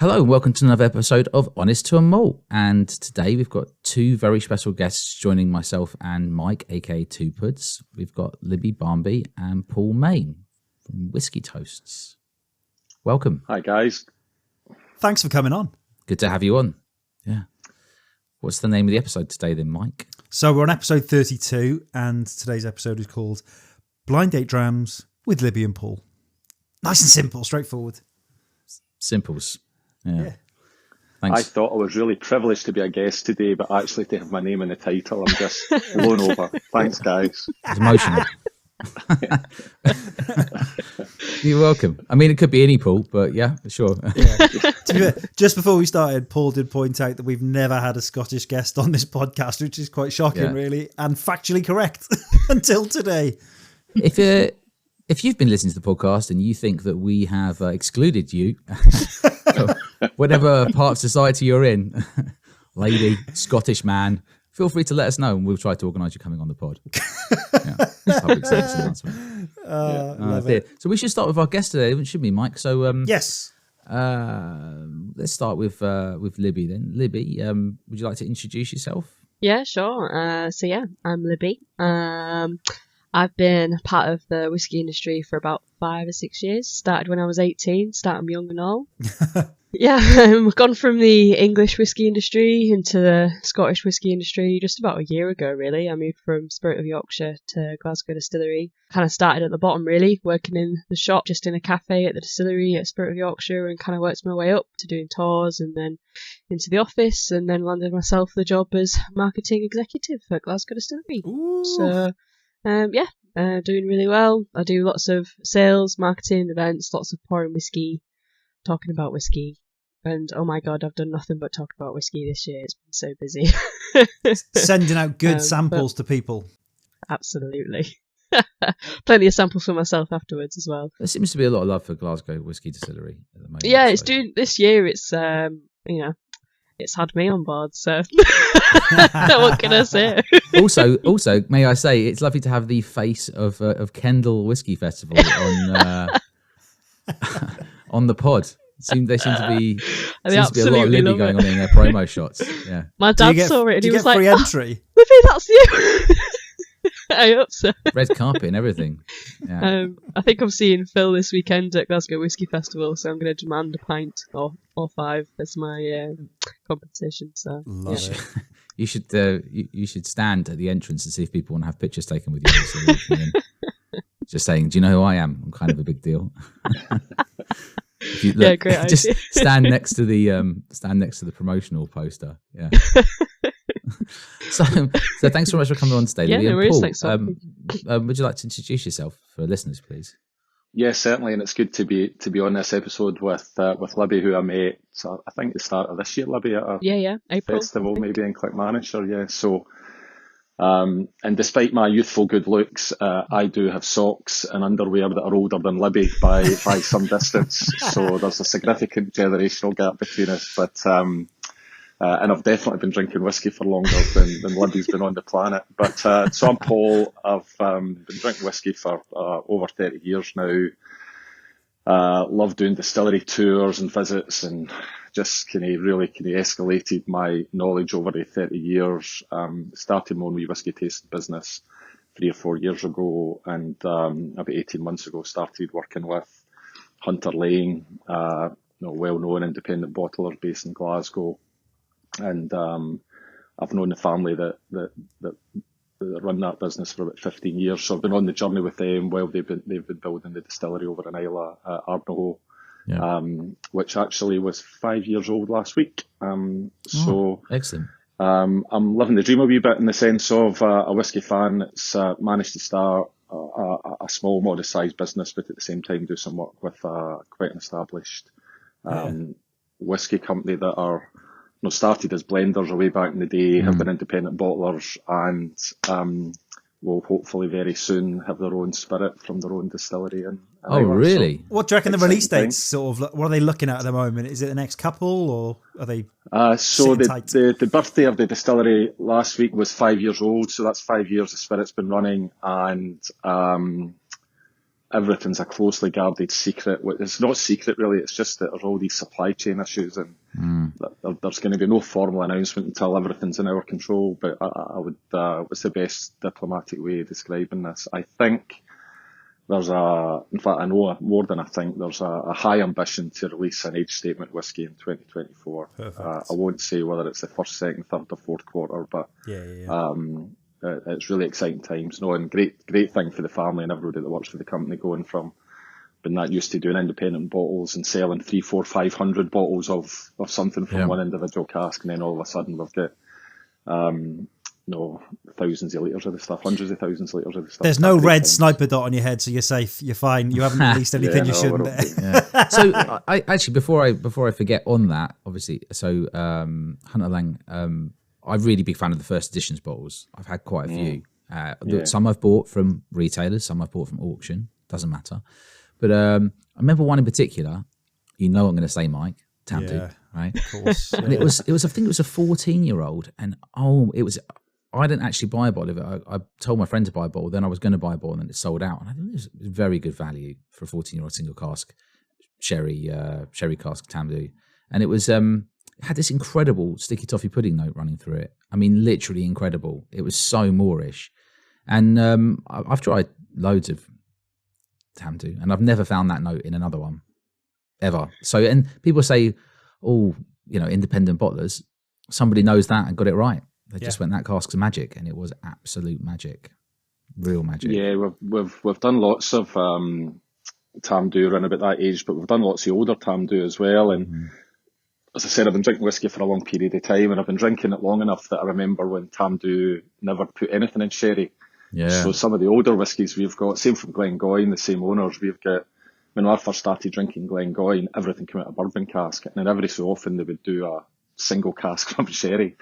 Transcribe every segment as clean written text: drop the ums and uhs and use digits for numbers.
Hello and welcome to another episode of Honest to a Malt. And today we've got two very special guests joining myself and Mike, aka Two Puds. We've got Libby Barmby and Paul Main from Whisky Toasts. Welcome. Hi guys. Thanks for coming on. Good to have you on. Yeah. What's the name of the episode today then, Mike? So we're on episode 32 and today's episode is called Blind Date Drams with Libby and Paul. Nice and simple, straightforward. Simples. Yeah. Thanks. I thought I was really privileged to be a guest today, but actually to have my name in the title, I'm just blown over. Thanks, guys. It's emotional. You're welcome. I mean, it could be any Paul, but yeah, sure. Yeah. Just before we started, Paul did point out that we've never had a Scottish guest on this podcast, which is quite shocking, really, and factually correct until today. If you've been listening to the podcast and you think that we have excluded you, whatever part of society you're in, lady, Scottish man, feel free to let us know and we'll try to organise you coming on the pod. Public service announcement. Love it. So we should start with our guest today, shouldn't we, Mike? So yes. Let's start with Libby then. Libby, would you like to introduce yourself? Yeah, sure. So I'm Libby. I've been part of the whiskey industry for about 5 or 6 years. Started when I was 18, started young and all. I've gone from the English whiskey industry into the Scottish whiskey industry just about a year ago, really. I moved from Spirit of Yorkshire to Glasgow Distillery. Kind of started at the bottom, really, working in the shop, just in a cafe at the distillery at Spirit of Yorkshire, and kind of worked my way up to doing tours and then into the office, and then landed myself the job as marketing executive for Glasgow Distillery. Ooh. So... doing really well. I do lots of sales, marketing, events, lots of pouring whiskey, talking about whiskey. And oh my God, I've done nothing but talk about whiskey this year. It's been so busy. Sending out good samples to people. Absolutely. Plenty of samples for myself afterwards as well. There seems to be a lot of love for Glasgow Whisky Distillery at the moment. Yeah, it's doing this year. It's it's had me on board, so what can I say? Also, may I say, it's lovely to have the face of Kendal Whisky Festival on the pod. There seems to be a lot of Libby going on in their promo shots. Yeah, my dad saw it and he was like, free entry? Libby, that's you. I hope so. Red carpet and everything. Yeah. I think I'm seeing Phil this weekend at Glasgow Whisky Festival, so I'm going to demand a pint or 5 as my compensation. So you should stand at the entrance and see if people want to have pictures taken with you. So just saying, do you know who I am? I'm kind of a big deal. Great idea. Just stand next to the promotional poster. Yeah. So thanks so much for coming on today, Libby. Yeah, no worries. Paul, thanks. would you like to introduce yourself for listeners, please? Yes, certainly, and it's good to be on this episode with Libby, who I met. So I think the start of this year, Libby, at a April festival, maybe in Clickmannishire. Yeah, so. And despite my youthful good looks, I do have socks and underwear that are older than Libby by some distance. So there's a significant generational gap between us. But and I've definitely been drinking whiskey for longer than Libby's been on the planet. But so I'm Paul. I've been drinking whiskey for over 30 years now. Love doing distillery tours and visits, and just really escalated my knowledge over the 30 years. Started my own whiskey tasting business 3 or 4 years ago, and about 18 months ago started working with Hunter Laing, well-known independent bottler based in Glasgow. And I've known the family that run that business for about 15 years. So I've been on the journey with them while they've been building the distillery over in Islay at Ardnahoe. Yeah. Which actually was 5 years old last week. Excellent. I'm living the dream a wee bit in the sense of a whiskey fan that's managed to start a small, modest-sized business, but at the same time do some work with quite an established whiskey company that are started as blenders way back in the day, have been independent bottlers, and will hopefully very soon have their own spirit from their own distillery. Oh, really? So, what do you reckon the release dates sort of, what are they looking at the moment? Is it the next couple, or are they so the birthday of the distillery last week was 5 years old, so that's 5 years the spirit's been running, and everything's a closely guarded secret. It's not secret really, it's just that there's all these supply chain issues, and there's going to be no formal announcement until everything's in our control. But I would, what's the best diplomatic way of describing this? I think in fact I know more than I think, there's a high ambition to release an age statement whisky in 2024. I won't say whether it's the first, second, third or fourth quarter, but it's really exciting times. No, and great thing for the family and everybody that works for the company, going from being that used to doing independent bottles and selling 300, 400, 500 bottles of something from one individual cask, and then all of a sudden we've got thousands of litres of the stuff, hundreds of thousands of litres of the stuff. There's no red sniper dot on your head, so you're safe, you're fine, you haven't released anything you shouldn't. So I actually, before I forget on that, obviously, so Hunter Laing, I'm a really big fan of the first editions bottles. I've had quite a few. Some I've bought from retailers, some I've bought from auction, doesn't matter. But I remember one in particular, you know what I'm going to say, Mike, Tamdu, right? Of course. And it was I think it was a 14-year-old, and I didn't actually buy a bottle of it. I told my friend to buy a bottle, then I was going to buy a bottle, and then it sold out. And I think it was very good value for a 14-year-old single cask sherry cask Tamdu. And it was it had this incredible sticky toffee pudding note running through it. I mean, literally incredible. It was so Moorish. And I've tried loads of Tamdu, and I've never found that note in another one, ever. So, and people say, independent bottlers, somebody knows that and got it right. They just went, that cask's magic, and it was absolute magic, real magic. Yeah, we've done lots of Tamdu around about that age, but we've done lots of older Tamdu as well. And as I said, I've been drinking whiskey for a long period of time, and I've been drinking it long enough that I remember when Tamdu never put anything in sherry. Yeah. So some of the older whiskies we've got, same from Glengoyne, the same owners, we've got, when I first started drinking Glengoyne, everything came out of bourbon cask, and then every so often they would do a single cask from sherry.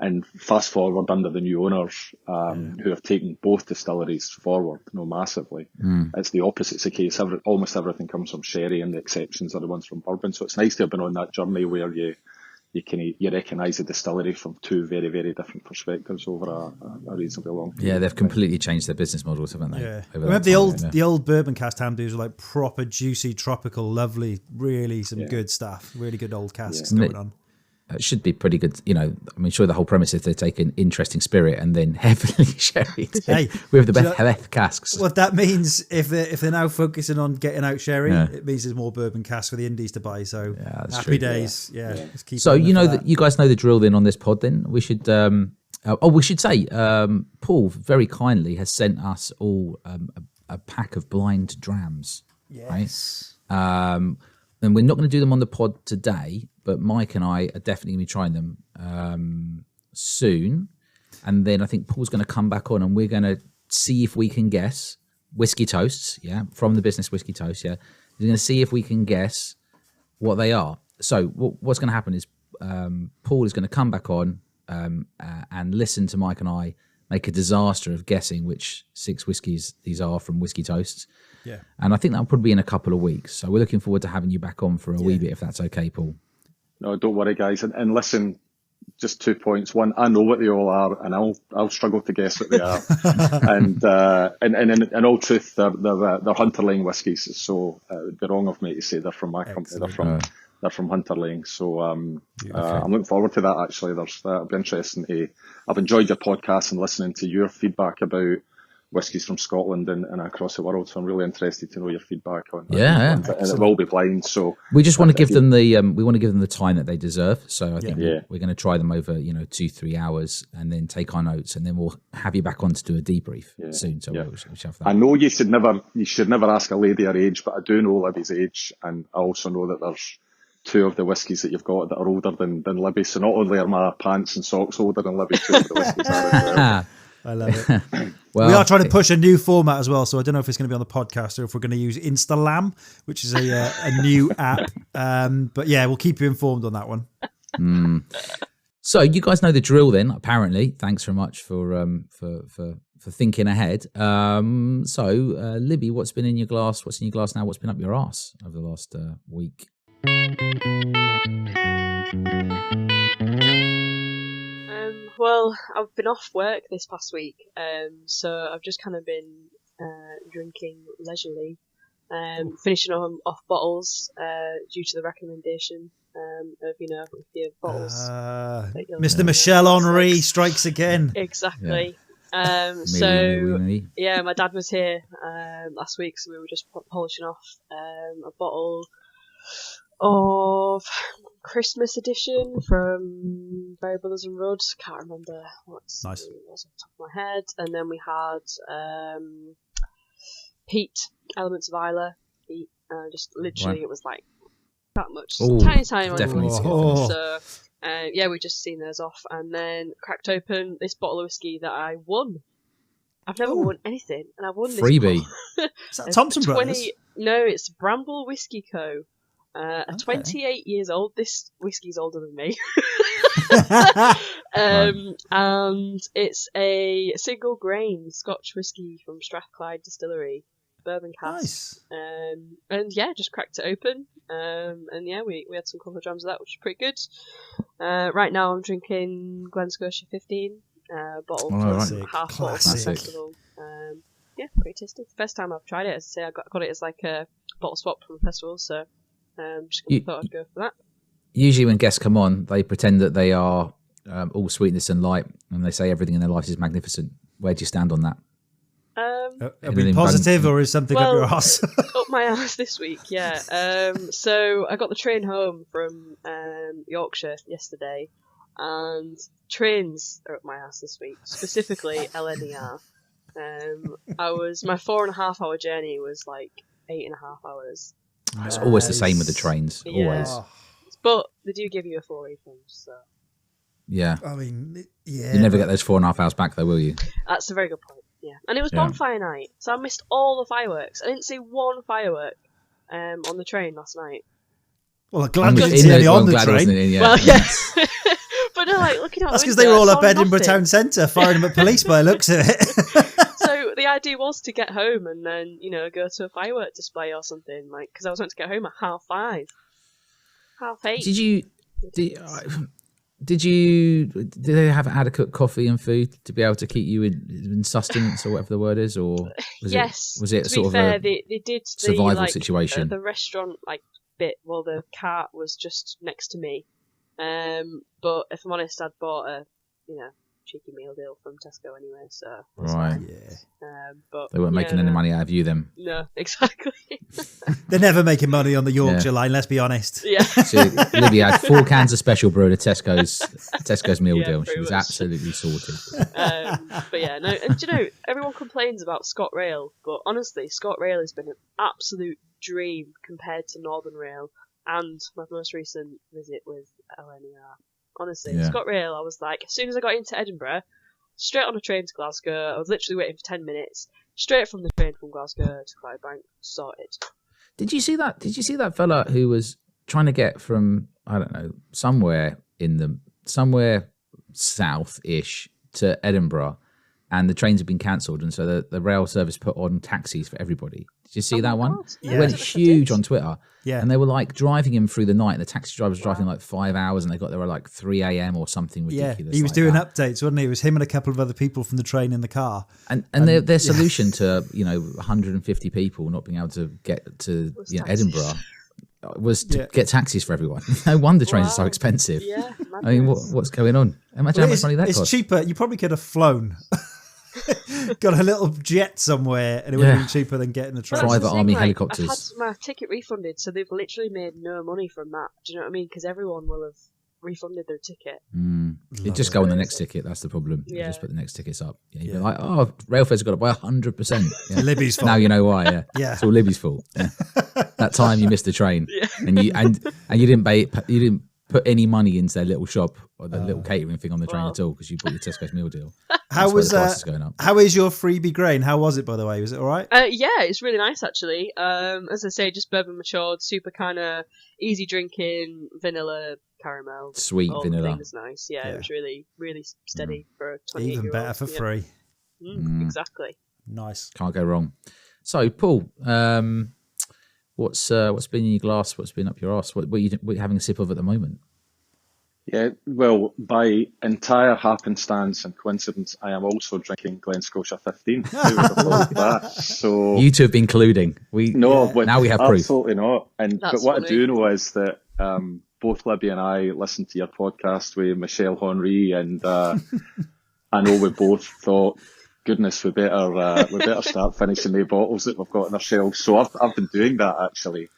And fast forward under the new owners, who have taken both distilleries forward, massively. It's the opposite's the case. Almost everything comes from sherry, and the exceptions are the ones from bourbon. So it's nice to have been on that journey where you recognise the distillery from two very, very different perspectives over a reasonably long period. Yeah, they've completely changed their business models, haven't they? Yeah. Remember the old bourbon cask Tamdus were like proper juicy, tropical, lovely, really some good stuff. Really good old casks going on. It should be pretty good, sure the whole premise is they take an interesting spirit and then heavily sherry with the best casks. What that means, if they're now focusing on getting out sherry, it means there's more bourbon casks for the indies to buy. So happy days. Yeah. Keep so you guys know the drill then on this pod. Then we should say Paul very kindly has sent us all a pack of blind drams. Yes. Right? And we're not going to do them on the pod today, but Mike and I are definitely going to be trying them soon. And then I think Paul's going to come back on, and we're going to see if we can guess Whisky Toasts, from the business Whisky Toast, We're going to see if we can guess what they are. So what's going to happen is Paul is going to come back on and listen to Mike and I make a disaster of guessing which 6 whiskies these are from Whisky Toasts. Yeah. And I think that'll probably be in a couple of weeks. So we're looking forward to having you back on for a wee bit, if that's okay, Paul. No, don't worry, guys. And listen, just 2 points. One, I know what they all are, and I'll struggle to guess what they are. And in all truth, they're Hunter Laing whiskies. So it would be wrong of me to say they're from my company. They're from Hunter Laing. So I'm looking forward to that. Actually, that'll be interesting. I've enjoyed your podcast and listening to your feedback about whiskies from Scotland and across the world, so I'm really interested to know your feedback on and it will be blind. So we just want to give them the time that they deserve. So I think we're going to try them over 2-3 hours, and then take our notes, and then we'll have you back on to do a debrief soon. So we'll have that. I know you should never ask a lady her age, but I do know Libby's age, and I also know that there's 2 of the whiskies that you've got that are older than Libby. So not only are my pants and socks older than Libby, 2 of the whiskies are as well. I love it. Well, we are trying to push a new format as well, so I don't know if it's going to be on the podcast or if we're going to use Instalam, which is a new app. But we'll keep you informed on that one. So you guys know the drill then, apparently. Thanks very much for thinking ahead. So Libby, what's been in your glass? What's in your glass now? What's been up your arse over the last week? Well, I've been off work this past week, so I've just kind of been drinking leisurely finishing off bottles due to the recommendation of, if your bottles. Mr. Michel Henry strikes again. Exactly. Yeah. My dad was here last week, so we were just polishing off a bottle of Christmas edition from Berry Brothers and Rudd. Can't remember what's nice. It was off the top of my head. And then we had peat, elements of Isla, peat. Just literally, It was like that much, tiny one. Definitely. So we've just seen those off, and then cracked open this bottle of whiskey that I won. I've never won anything, and I won this freebie. Is that Thompson Brothers? No, it's Bramble Whiskey Co. 28 years old. This whiskey's older than me. And it's a single grain Scotch whiskey from Strathclyde Distillery, bourbon cask. Nice. And just cracked it open. We had some couple of drams of that, which is pretty good. Right now I'm drinking Glen Scotia 15 bottle, half bottle from the festival. Pretty tasty. First time I've tried it. As I say, I got it as like a bottle swap from the festival, so thought I'd go for that. Usually when guests come on, they pretend that they are all sweetness and light, and they say everything in their life is magnificent. Where do you stand on that? Are we positive, or is something up your ass? Up my ass this week, yeah. So I got the train home from Yorkshire yesterday, and trains are up my ass this week, specifically LNER. My 4.5 hour journey was like 8.5 hours. It's always the same with the trains, always. But they do give you a full refund, so. Yeah. I mean, yeah. You never get those 4.5 hours back, though, will you? That's a very good point. Yeah, and it was bonfire night, so I missed all the fireworks. I didn't see one firework on the train last night. Well, I'm glad we didn't see any on the train. Well, yeah. But no, looking out. That's because they were all up Edinburgh Town Centre firing them at police by the looks of it. So the idea was to get home and then go to a firework display or something, because I was meant to get home at 5:30, 8:30. Did they have adequate coffee and food to be able to keep you in sustenance or whatever the word is, or was it to sort be fair, of they did survival situation? The restaurant bit, well, the cart was just next to me. But if I'm honest, I'd bought a cheeky meal deal from Tesco anyway, so right. Yeah. But they weren't making any money out of you then. No, exactly. They're never making money on the Yorkshire line. Let's be honest. Yeah. So Libby had 4 cans of special brew at a Tesco's meal deal. She was absolutely sorted. But yeah, no. And everyone complains about ScotRail, but honestly, ScotRail has been an absolute dream compared to Northern Rail and my most recent visit with LNER. Honestly, ScotRail, I was like, as soon as I got into Edinburgh, straight on a train to Glasgow. I was literally waiting for 10 minutes, straight from the train from Glasgow to Clydebank, sorted. Did you see that? Did you see that fella who was trying to get from, I don't know, somewhere south-ish to Edinburgh, and the trains have been cancelled, and so the rail service put on taxis for everybody? Did you see that one? Yeah. It went huge on Twitter. Yeah. And they were driving him through the night. The taxi driver was driving 5 hours, and they got there at 3 a.m. or something ridiculous. Yeah, he was doing updates, wasn't he? It was him and a couple of other people from the train in the car. And their solution to 150 people not being able to get to Edinburgh was to get taxis for everyone. No wonder trains are so expensive. Yeah, I mean, what's going on? Imagine how much money that costs. It's cheaper. You probably could have flown. Got a little jet somewhere, and it would have been cheaper than getting the train. Private army helicopters. I've had my ticket refunded, so they've literally made no money from that. Do you know what I mean? Because everyone will have refunded their ticket. You just go on the next ticket. That's the problem. You just put the next tickets up. You'd be like, oh, rail fares have got up by 100%. Libby's fault. Now you know why. Yeah, it's all Libby's fault. Yeah. That time you missed the train, and you didn't put any money into their little shop or the little catering thing on the train at all because you bought your Tesco's meal deal. How is your freebie grain? How was it, by the way? Was it all right? Yeah, it's really nice actually. As I say, just bourbon matured, super kind of easy drinking, vanilla, caramel, sweet vanilla. Things nice. Yeah, it was really, really steady for a 28-year-old. Even better for free. Exactly. Nice. Can't go wrong. So, Paul, what's been in your glass? What's been up your arse? What are you having a sip of at the moment? Yeah, well, by entire happenstance and coincidence, I am also drinking Glen Scotia 15. Who would have thought that? So You two have been colluding. Now we have proof. Absolutely not. But what I do know is that both Libby and I listened to your podcast with Michelle Henry, and I know we both thought, goodness, we better start finishing the bottles that we've got on our shelves. So I've been doing that actually.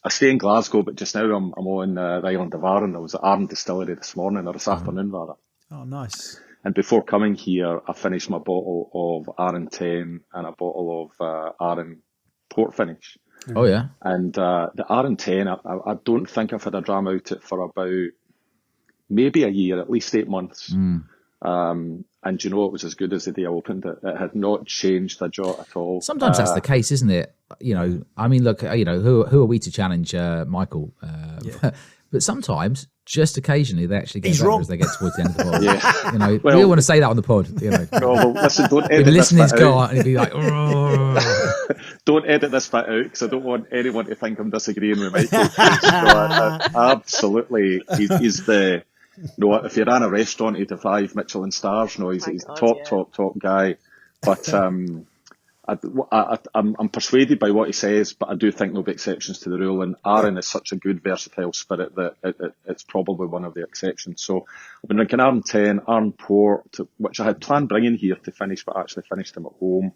I stay in Glasgow, but just now I'm on the island of Arran. I was at Arran Distillery this morning, or this afternoon rather. Oh, nice. And before coming here, I finished my bottle of Arran 10 and a bottle of Arran Port Finish. Oh, yeah. And the Arran 10, I don't think I've had a dram out it for about maybe a year, at least 8 months. And you know, it was as good as the day I opened it. It had not changed a jot at all. Sometimes that's the case, isn't it? You know, I mean, look, you know, who are we to challenge Michael? But sometimes, just occasionally, they actually get better as they get towards the end of the bottle. Yeah. You know, we don't want to say that on the pod. You know, no, well, listen, don't edit he'd be listening this to his car and he'd be like, don't edit this bit out because I don't want anyone to think I'm disagreeing with Michael. Absolutely, he's the. No, if you ran a restaurant, he'd have 5 Michelin stars. No, he's the top guy. But I'm persuaded by what he says, but I do think there'll be exceptions to the rule. And Arran is such a good, versatile spirit that it's probably one of the exceptions. So I've been drinking Arran 10, Arran Port, which I had planned bringing here to finish, but actually finished them at home.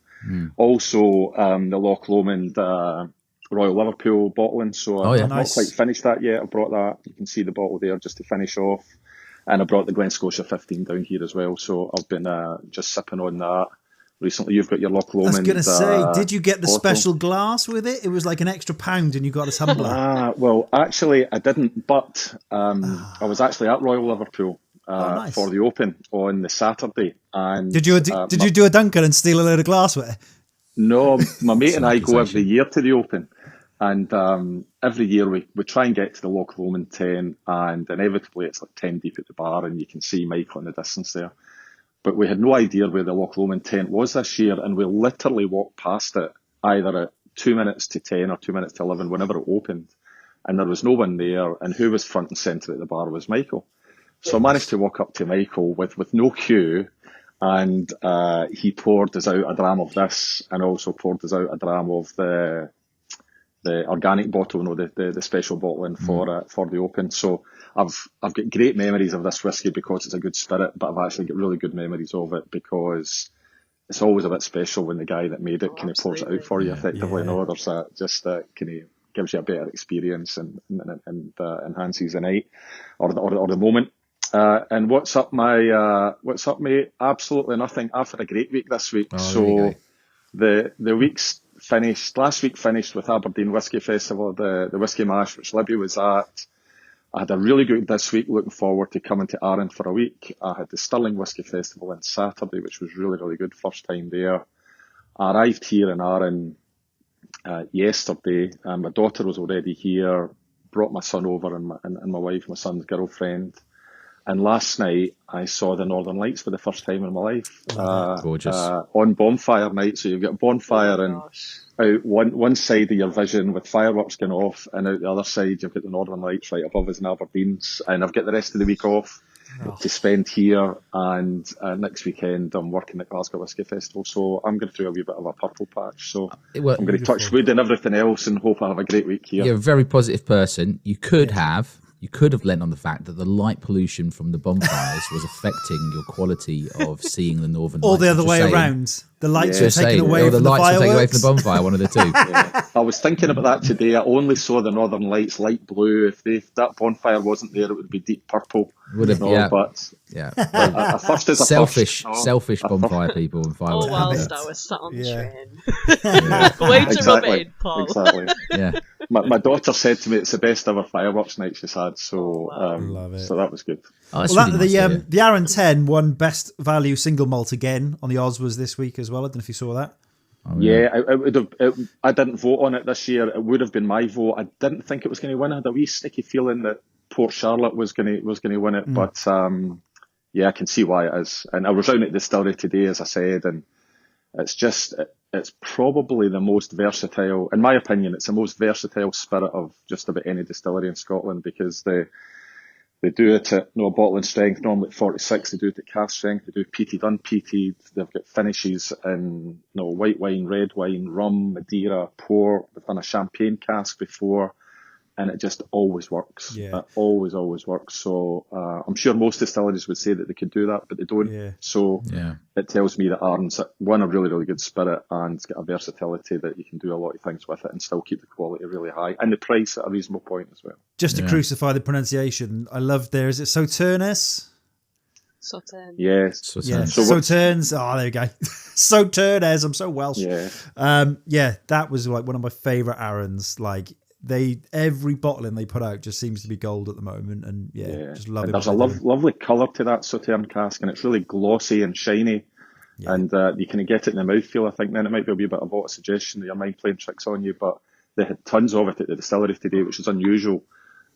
Also, the Loch Lomond Royal Liverpool bottling. So I've not quite finished that yet. I brought that. You can see the bottle there just to finish off. And I brought the Glen Scotia 15 down here as well. So I've been just sipping on that. Recently, you've got your Loch Lomond. I was going to say, did you get the special glass with it? It was like an extra £1 and you got a tumbler. Well, actually, I didn't. But I was actually at Royal Liverpool for the Open on the Saturday. And did you do a Duncan and steal a load of glassware? No, my mate and I go every year to the Open. And every year we try and get to the Loch Lomond 10, and inevitably it's like 10 deep at the bar, and you can see Michael in the distance there. But we had no idea where the Loch Lomond tent was this year, and we literally walked past it either at 2 minutes to 10 or 2 minutes to 11 whenever it opened, and there was no one there, and who was front and centre at the bar was Michael. So I managed to walk up to Michael with no queue, and he poured us out a dram of this, and also poured us out a dram of the organic bottle, the special bottling for the Open. So I've got great memories of this whiskey because it's a good spirit, but I've actually got really good memories of it because it's always a bit special when the guy that made it kind of pours it out for you effectively. No, there's that kind of gives you a better experience and enhances the night or the moment. And what's up, mate? Absolutely nothing. I've had a great week this week. So the week's finished. Last week finished with Aberdeen Whisky Festival, the Whisky Mash, which Libby was at. I had a really good this week, looking forward to coming to Arran for a week. I had the Stirling Whisky Festival on Saturday, which was really, really good. First time there. I arrived here in Arran yesterday, and my daughter was already here, brought my son over and my wife, my son's girlfriend. And last night I saw the Northern Lights for the first time in my life. Gorgeous. On bonfire night. So you've got bonfire and out one side of your vision with fireworks going off, and out the other side you've got the Northern Lights right above us in Aberdeen. And I've got the rest of the week off to spend here, and next weekend I'm working at Glasgow Whisky Festival. So I'm going through a wee bit of a purple patch. So I'm going to touch wood and everything else and hope I have a great week here. You're a very positive person. You could have lent on the fact that the light pollution from the bonfires was affecting your quality of seeing the Northern Lights. Or the other way around. The lights were taken away from the fireworks. Or the lights were taken away from the bonfire, one of the two. Yeah. I was thinking about that today. I only saw the Northern Lights light blue. If that bonfire wasn't there, it would be deep purple. Would have, But a first is a selfish, first. Selfish bonfire people and fireworks. All whilst I was sat on the train. Way to rub it in, Paul. Exactly. Yeah. My daughter said to me it's the best ever fireworks night she's had, so love it. So that was good. The Arran 10 won Best Value Single Malt again on the Oswars this week as well. I don't know if you saw that. I didn't vote on it this year. It would have been my vote. I didn't think it was going to win. I had a wee sticky feeling that Port Charlotte was going to win it, but I can see why it is. And I was down at the distillery today, as I said, and it's just it's probably the most versatile, in my opinion, it's the most versatile spirit of just about any distillery in Scotland, because they do it at bottling strength, normally at 46. They do it at cask strength. They do peated, unpeated. They've got finishes in white wine, red wine, rum, Madeira, port. They've done a champagne cask before, and it just always works. Yeah. It always works. So I'm sure most distilleries would say that they could do that, but they don't. Yeah. So it tells me that Arden's one, a really, really good spirit, and it's got a versatility that you can do a lot of things with it and still keep the quality really high and the price at a reasonable point as well. Just to crucify the pronunciation, I love is it Sauternes? Sauternes. Yes. Sauternes. Oh, there you go. Sauternes. I'm so Welsh. Yeah. That was like one of my favourite Arons. Like every bottling they put out just seems to be gold at the moment, and just love it. There's a lovely colour to that Sauternes cask, and it's really glossy and shiny. Yeah. And you can get it in the mouthfeel, I think. Then it might be a wee bit of a suggestion that your mind playing tricks on you, but they had tons of it at the distillery today, which is unusual.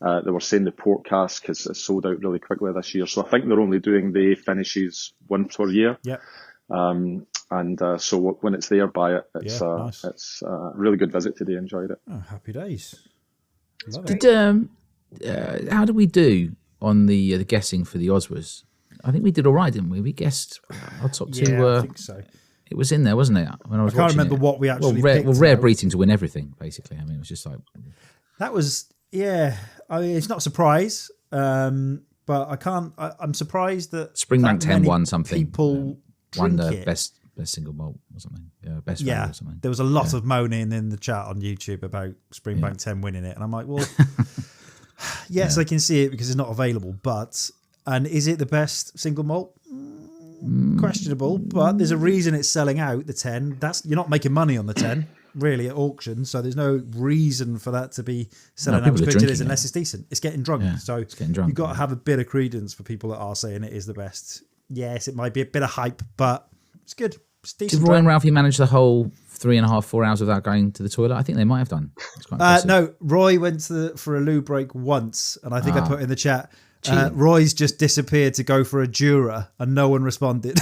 They were saying the port cask has sold out really quickly this year, so I think they're only doing the finishes once per year. Yeah. So when it's there, buy it. It's nice. It's a really good visit today. Enjoyed it. Oh, happy days. How did we do on the guessing for the Oswers? I think we did all right, didn't we? We guessed our top two. I think so. It was in there, wasn't it? When I can't remember what we actually picked. Rare breeding to win everything, basically. I mean, it was just like that was I mean, it's not a surprise, but I can't. I'm surprised that Springbank 10 won something. People won the best single malt or something. Best value or something. There was a lot of moaning in the chat on YouTube about Springbank 10 winning it, and I'm like, well, yes, I can see it because it's not available, and is it the best single malt? Questionable, but there's a reason it's selling out. The 10, you're not making money on the 10 really at auction, so there's no reason for that to be selling out as quick as it is unless it's decent. It's getting drunk, so you've got to have a bit of credence for people that are saying it is the best. Yes, it might be a bit of hype, but it's good. It's decent. Did Roy and Ralphie manage the whole 3.5-4 hours without going to the toilet? I think they might have done. It's quite no, Roy went for a loo break once, and I think I put in the chat, Roy's just disappeared to go for a Jura, and no one responded.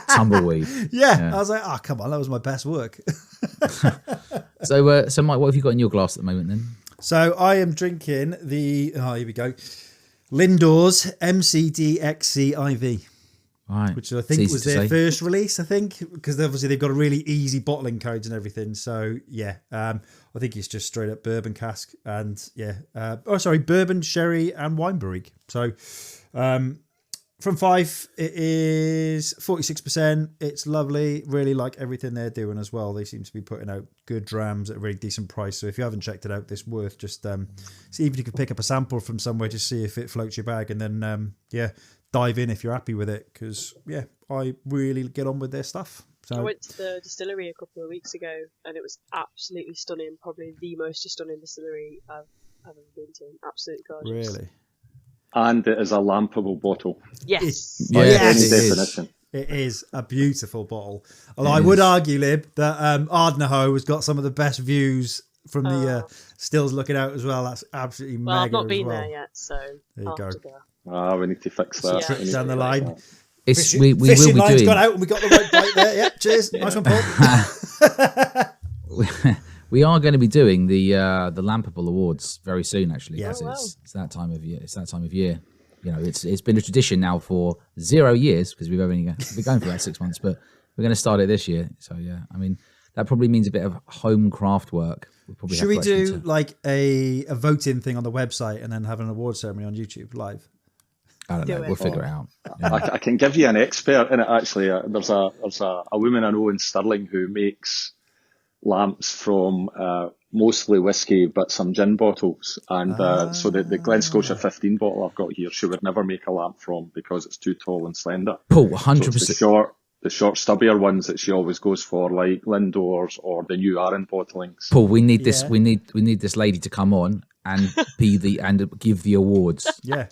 Tumbleweed. Yeah, I was like, come on, that was my best work. So Mike, what have you got in your glass at the moment then? So I am drinking here we go, Lindor's MCDXC Right. Which I think was their first release, I think, because obviously they've got a really easy bottling codes and everything. So, I think it's just straight up bourbon cask and, bourbon, sherry and wine barrique. So, from 5, it is 46%. It's lovely. Really like everything they're doing as well. They seem to be putting out good drams at a really decent price. So if you haven't checked it out, it's worth just see if you can pick up a sample from somewhere, just see if it floats your bag, and then, dive in if you're happy with it, because I really get on with their stuff. So I went to the distillery a couple of weeks ago, and it was absolutely stunning. Probably the most stunning distillery I've ever been to. Absolutely gorgeous. Really. And it is a lampable bottle. Yes. By any definition. It is a beautiful bottle. Although I would argue, Lib, that Ardnahoe has got some of the best views from the stills looking out as well. That's absolutely mega. Well, I've not been there yet, so there you go. We need to fix that. Trips down the line. We will fishing be line's doing. Got out and we got the right bite there. Yeah, cheers. Nice one, Paul. We are going to be doing the Lampable Awards very soon, actually. Yeah. It's that time of year. It's that time of year. You know, it's been a tradition now for 0 years, because we've only been going for about 6 months, but we're going to start it this year. So I mean, that probably means a bit of home craft work. Should we do like a voting thing on the website and then have an award ceremony on YouTube live? I don't know. We'll figure it out. Yeah. I can give you an expert in it, actually. There's a woman I know in Stirling who makes lamps from mostly whiskey but some gin bottles, and so the Glen Scotia 15 bottle I've got here, she would never make a lamp from because it's too tall and slender. Paul, 100%. So the short stubbier ones that she always goes for, like Lindor's or the new Arran bottlings. Paul, we need this. We need this lady to come on and give the awards. Yeah.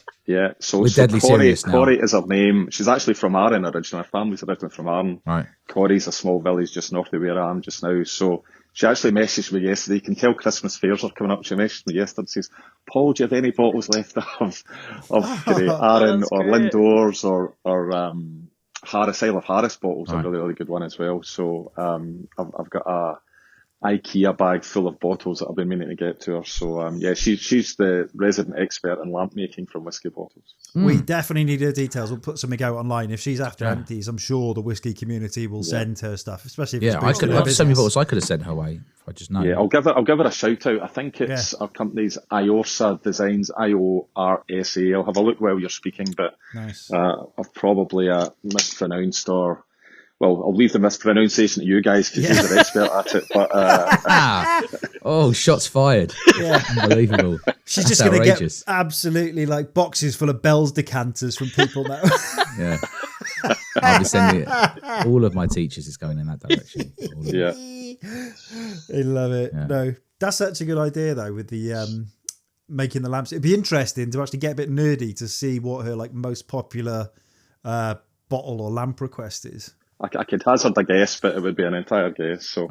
So we're deadly serious now. Corrie is her name. She's actually from Arran originally. Her family's originally from Arran. Right. Corrie's a small village just north of where I am just now. So she actually messaged me yesterday. You can tell Christmas fairs are coming up. She messaged me yesterday and says, "Paul, do you have any bottles left of Arran or Lindor's or Isle of Harris bottles are a really, really good one as well. So I've got a IKEA bag full of bottles that I've been meaning to get to her. So she's the resident expert in lamp making from whiskey bottles. We definitely need her details. We'll put something out online. If she's after empties, I'm sure the whiskey community will send her stuff, especially if it's I could have so many bottles I could have sent her away if I just know. Yeah, I'll give her a shout out. I think it's our company's Iorsa Designs, IORSA. I'll have a look while you're speaking, but nice. I've probably mispronounced or. Well, I'll leave the mispronunciation to you guys because you're the expert at it. But shots fired! Yeah, unbelievable. She's just going to get absolutely like boxes full of Bell's decanters from people now. Yeah, I'll be sending it. All of my teachers is going in that direction. I love it. Yeah. No, that's such a good idea though. With the making the lamps, it'd be interesting to actually get a bit nerdy to see what her like most popular bottle or lamp request is. I could hazard a guess, but it would be an entire guess. So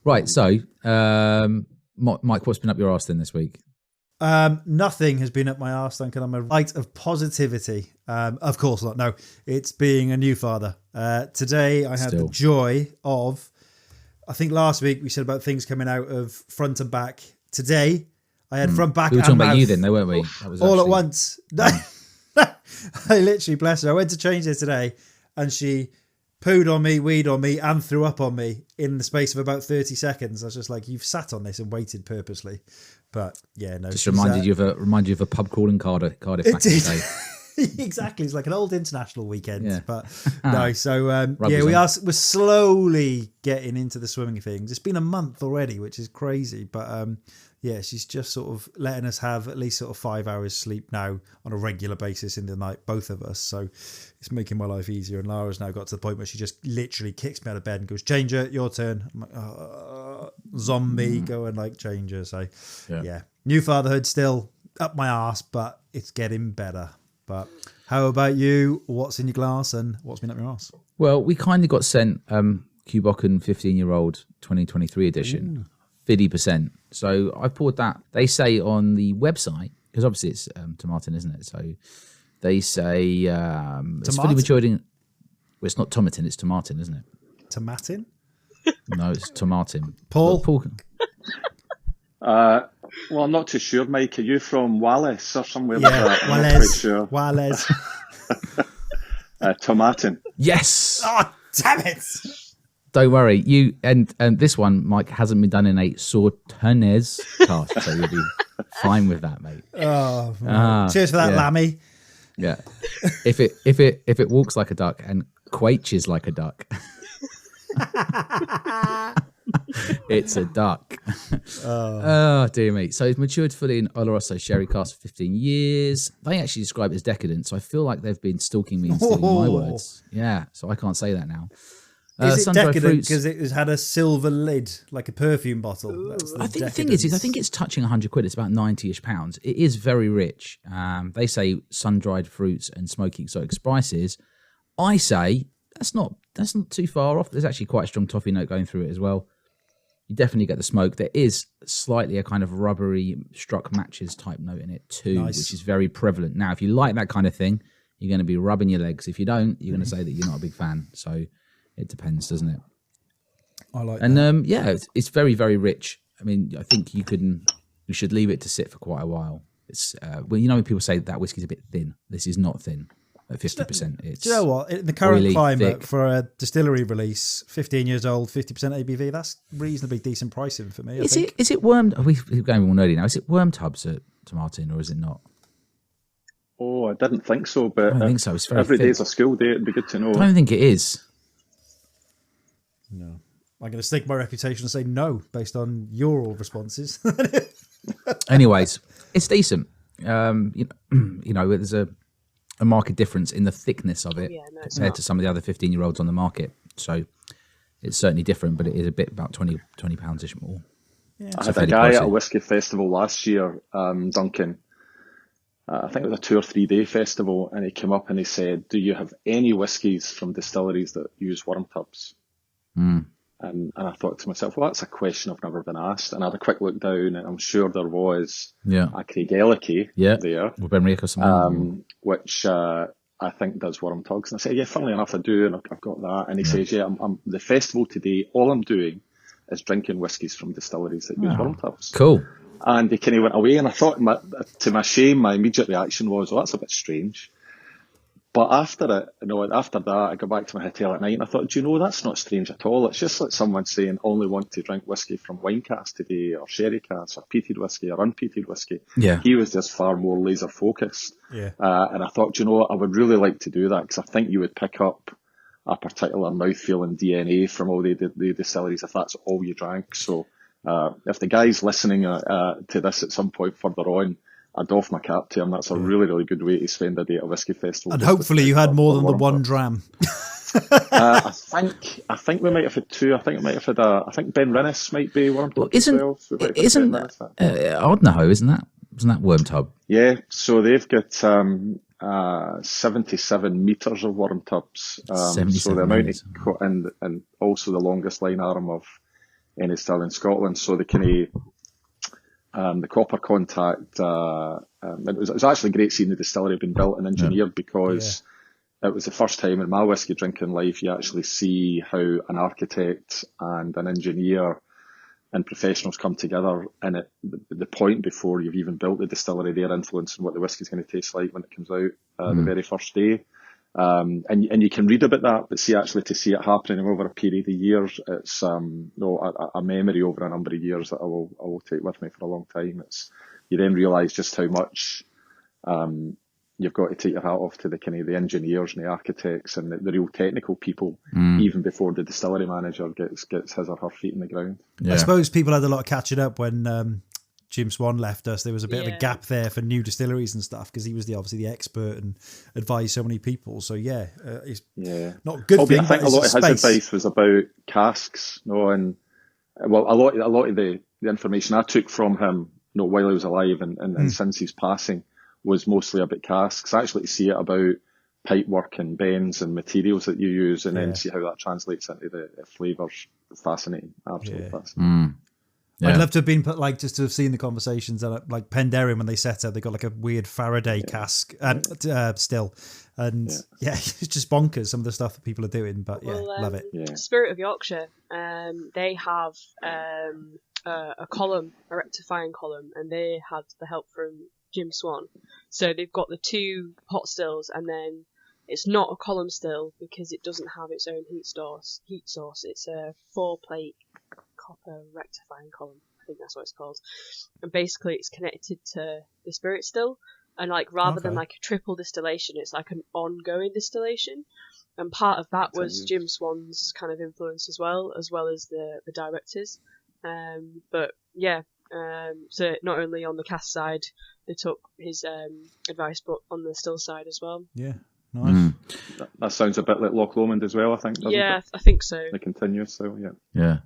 right. So, Mike, what's been up your arse then this week? Nothing has been up my arse, Duncan. I'm a light of positivity. Of course not. No, it's being a new father. Today I had the joy of. I think last week we said about things coming out of front and back. Today I had front, back, we were and talking mouth about you then, though, weren't we? That was all at once. I literally, bless her. I went to change her today, and she pooed on me, weed on me, and threw up on me in the space of about 30 seconds. I was just like, you've sat on this and waited purposely. But yeah, no. Just reminded you of a pub crawl in Cardiff back in the day. Exactly. It's like an old international weekend. Yeah. But no, so we're slowly getting into the swimming things. It's been a month already, which is crazy. But she's just sort of letting us have at least sort of 5 hours sleep now on a regular basis in the night, both of us. So it's making my life easier. And Lara's now got to the point where she just literally kicks me out of bed and goes, change her, your turn. I'm like, zombie, go and like change her. So new fatherhood still up my arse, but it's getting better. But how about you? What's in your glass and what's been up your arse? Well, we kindly got sent Cubocken 15-year-old 2023 edition. 50%. So I poured that. They say on the website, because obviously it's tomatin, isn't it? So they say it's fully matured in. Well, it's not tomatin, it's tomatin, isn't it? Tomatin? No, it's tomatin. Paul? Well, I'm not too sure, Mike. Are you from Wallace or somewhere like that? I'm not quite sure. Wallace. Tomatin. Yes. Oh, damn it. Don't worry, you and this one, Mike, hasn't been done in a Sauternes cast, so you'll be fine with that, mate. Oh, cheers for that, Lammy. Yeah, if it walks like a duck and quaches like a duck, it's a duck. Oh dear me! So it's matured fully in Oloroso sherry cask for 15 years. They actually describe it as decadent, so I feel like they've been stalking me and stealing my words. Yeah, so I can't say that now. Is it decadent because it has had a silver lid, like a perfume bottle? I think the thing is, I think it's touching 100 quid. It's about 90-ish pounds. It is very rich. They say sun-dried fruits and smoky exotic spices. I say that's not too far off. There's actually quite a strong toffee note going through it as well. You definitely get the smoke. There is slightly a kind of rubbery struck matches type note in it too, which is very prevalent. Now, if you like that kind of thing, you're going to be rubbing your legs. If you don't, you're going to say that you're not a big fan. So it depends, doesn't it? I like that. And it's very, very rich. I mean, I think you should leave it to sit for quite a while. It's when people say that whiskey's a bit thin. This is not thin. At 50%, it's. Do you know what? In the current really climate, thick. For a distillery release, 15 years old, 50% ABV, that's reasonably decent pricing for me. Is it worm? We're going more nerdy now. Is it worm tubs at Tomatin or is it not? Oh, I didn't think so, but I don't think so. It's very every thick. day's a school day. It'd be good to know. I don't think it is. No. I'm going to stake my reputation and say no, based on your responses. Anyways, it's decent. There's a marked difference in the thickness of it compared to some of the other 15-year-olds on the market. So it's certainly different, but it is a bit about 20 pounds-ish more. Yeah. I had a guy at a whiskey festival last year, Duncan. I think it was a 2 or 3 day festival, and he came up and he said, "Do you have any whiskies from distilleries that use worm tubs?" And I thought to myself, well, that's a question I've never been asked. And I had a quick look down, and I'm sure there was a Craigellachie there, with Ben Rick or something. which I I think does Wormtugs. And I say, yeah, funnily enough, I do, and I've got that. And he says, yeah, I'm the festival today, all I'm doing is drinking whiskies from distilleries that use Wormtugs. Cool. And he kind of went away, and I thought, to my shame, my immediate reaction was, well, that's a bit strange. But after that, I go back to my hotel at night and I thought, do you know, that's not strange at all. It's just like someone saying, only want to drink whiskey from wine casks today, or sherry casks, or peated whiskey, or unpeated whiskey. Yeah. He was just far more laser focused. Yeah. And I thought, do you know what, I would really like to do that, because I think you would pick up a particular mouthfeel and DNA from all the distilleries if that's all you drank. So if the guy's listening to this at some point further on, I'd off my cap to him. That's a really, really good way to spend a day at a whiskey festival. And hopefully you had more than the one dram. I think we might have had two. I think we might have had I think Ben Rennis might be Wormtub as well. So isn't Ardnahoe, isn't that Wormtub? Yeah, so they've got 77 metres of Wormtubs. So the amount and also the longest line arm of any still in Scotland. So the kind of the copper contact, it was actually great seeing the distillery being built and engineered, because it was the first time in my whiskey drinking life you actually see how an architect and an engineer and professionals come together, and the point before you've even built the distillery, their influence on what the whiskey's going to taste like when it comes out the very first day. And you can read about that, but to see it happening over a period of years, it's a memory over a number of years that I will take with me for a long time. You then realise just how much you've got to take your hat off to the engineers and the architects and the real technical people, even before the distillery manager gets his or her feet in the ground. I suppose people had a lot of catching up when Jim Swan left us. There was a bit of a gap there for new distilleries and stuff, because he was obviously the expert and advised so many people. So it's not a good thing. I think a lot of his advice was about casks, and a lot of the information I took from him, while he was alive and since his passing, was mostly about casks. Actually, to see it about pipe work and bends and materials that you use, and then see how that translates into the flavours. Fascinating, absolutely fascinating. Yeah. I'd love to have been just to have seen the conversations at like Penderyn when they set up. They got like a weird Faraday cask still, and it's just bonkers some of the stuff that people are doing. But love it. Yeah. Spirit of Yorkshire, they have a column, a rectifying column, and they had the help from Jim Swan. So they've got the two pot stills, and then it's not a column still because it doesn't have its own heat source. It's a 4-plate copper rectifying column. I think that's what it's called. And basically it's connected to the spirit still. And rather than a triple distillation, it's like an ongoing distillation. And part of that was Jim Swan's kind of influence as well as the directors. So not only on the cast side, they took his advice, but on the still side as well. Yeah. Nice. That sounds a bit like Loch Lomond as well, I think. Yeah, I think so. It continues, so yeah. Yeah.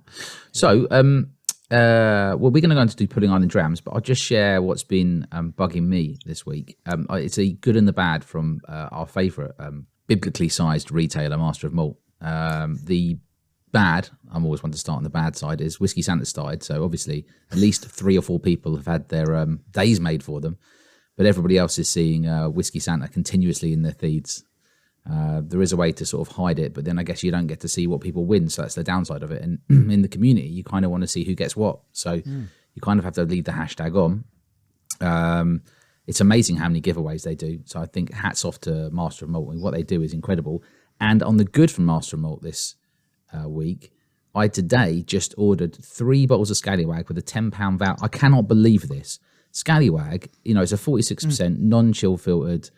So, we're going to go into do putting on the drams, but I'll just share what's been bugging me this week. It's a good and the bad from our favourite biblically sized retailer, Master of Malt. The bad, I'm always one to start on the bad side, is Whisky Santa's side. So obviously, at least 3 or 4 people have had their days made for them. But everybody else is seeing Whisky Santa continuously in their feeds. There is a way to sort of hide it, but then I guess you don't get to see what people win, so that's the downside of it. And in the community, you kind of want to see who gets what. So you kind of have to leave the hashtag on. It's amazing how many giveaways they do. So I think hats off to Master of Malt. What they do is incredible. And on the good from Master of Malt this week, I today just ordered 3 bottles of Scallywag with a £10 voucher. I cannot believe this. Scallywag, it's a 46% non-chill filtered,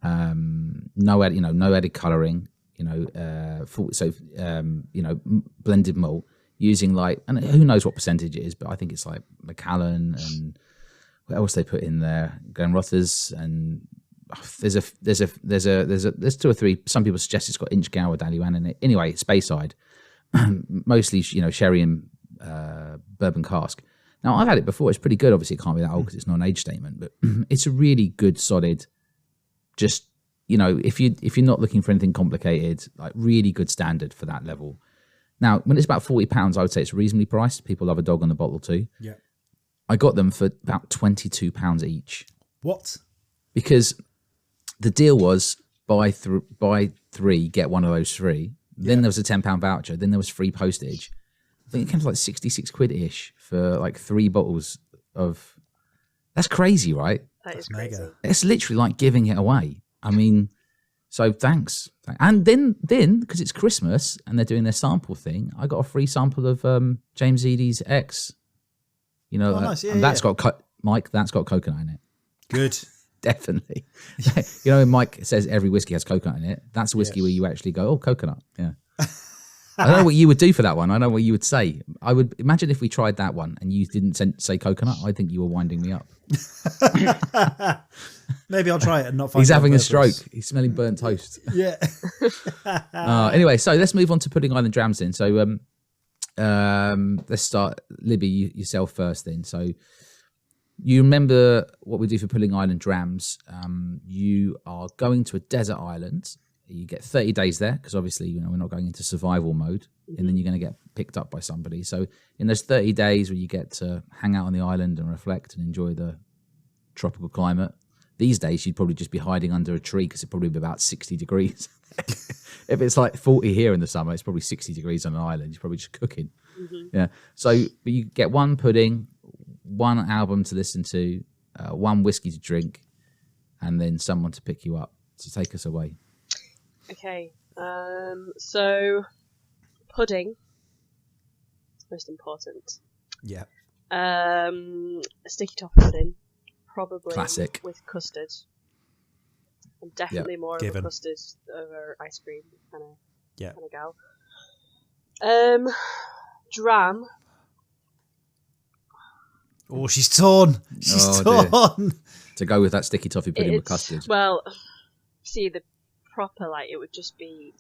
no added colouring, blended malt using and who knows what percentage it is, but I think it's like Macallan and what else they put in there, Glenrothes, and there's 2 or 3. Some people suggest it's got Inchgow or Dalluan in it. Anyway, it's Bayside, mostly sherry and bourbon cask. Now, I've had it before. It's pretty good. Obviously, it can't be that old because it's not an age statement, but it's a really good, solid, just, if you're not looking for anything complicated, really good standard for that level. Now, when it's about £40, I would say it's reasonably priced. People love a dog on the bottle too. Yeah. I got them for about £22 each. What? Because the deal was buy 3, get one of those free. Then there was a £10 voucher. Then there was free postage. I think it came to like 66 quid ish for like 3 bottles of. That's crazy, right? That is crazy. Mega. It's literally like giving it away. I mean, so thanks. And then because it's Christmas and they're doing their sample thing, I got a free sample of James Eady's X. You know, nice. and that's got Mike. That's got coconut in it. Good. Definitely. You know, when Mike says every whiskey has coconut in it, that's a whiskey where you actually go, oh, coconut. Yeah. I don't know what you would do for that one. I know what you would say. I would imagine if we tried that one and you didn't say coconut, I think you were winding me up. Maybe I'll try it and not find He's it on having a purpose. stroke. He's smelling burnt toast. Yeah. Anyway, so let's move on to Pudding Island Drams then. So let's start, Libby, yourself first then. So you remember what we do for Pudding Island Drams. You are going to a desert island. You get 30 days there because obviously, you know, we're not going into survival mode, and then you're going to get picked up by somebody. So in those 30 days where you get to hang out on the island and reflect and enjoy the tropical climate, these days you'd probably just be hiding under a tree because it'd probably be about 60 degrees. If it's like 40 here in the summer, it's probably 60 degrees on an island. You're probably just cooking. Yeah. So but you get one pudding, one album to listen to, one whiskey to drink, and then someone to pick you up. So take us away. Okay, so pudding, most important. Yeah. A sticky toffee pudding, probably Classic. with custard. I'm definitely more given. of a custard over ice cream kind of gal. Dram. Oh, she's torn. She's Oh, torn. To go with that sticky toffee pudding with custard. Well, see, the proper, like, it would just be,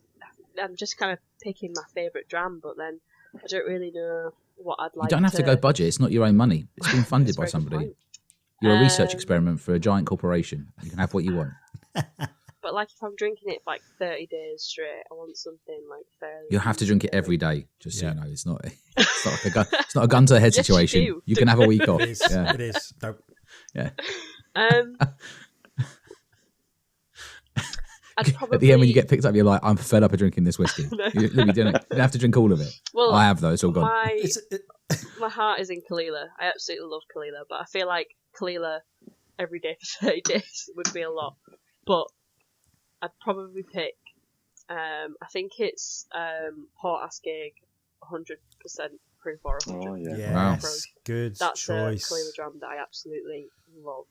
I'm just kind of picking my favourite dram, but then I don't really know what I'd like. You don't have to go budget. It's not your own money. It's been funded by somebody. You're a research experiment for a giant corporation. You can have what you want. But like, if I'm drinking it for like 30 days straight, I want something like fairly. You have to drink it every day, just so you know. It's not like a gun. It's not a gun to the head Yes, situation. you do. You can have a week off. It is. Yeah. It is. Nope. Yeah. I'd probably... At the end, when you get picked up, you're like, I'm fed up of drinking this whiskey. You don't have to drink all of it. Well, I have though. It's all gone. My heart is in Cilla. I absolutely love Cilla, but I feel like Cilla every day for 30 days would be a lot. But I'd probably pick, I think it's Port Askeig 100% proof or 100%. Oh, yeah. Yes. Wow. Good That's choice. a Cilla dram that I absolutely love.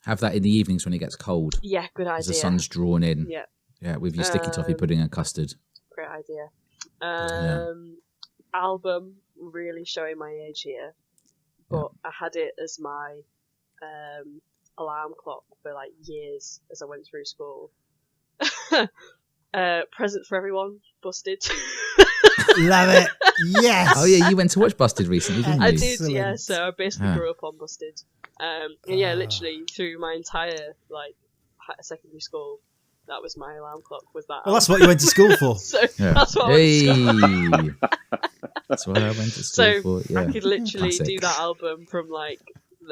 Have that in the evenings when it gets cold. Yeah, good idea. As the sun's drawn in. Yeah. Yeah, with your sticky toffee pudding and custard. Great idea. Album, really showing my age here, but I had it as my alarm clock for like years as I went through school. Present for Everyone, Busted. Love it. Yes. Oh yeah, you went to watch Busted recently, didn't you? I did, Excellent. yeah. So I basically grew up on Busted. And yeah, literally through my entire like secondary school, that was my alarm clock. Was that? Well, that's what you went to school for. So that's what I went to school. That's what I went to school for. Yeah. I could literally Classic. do that album from like,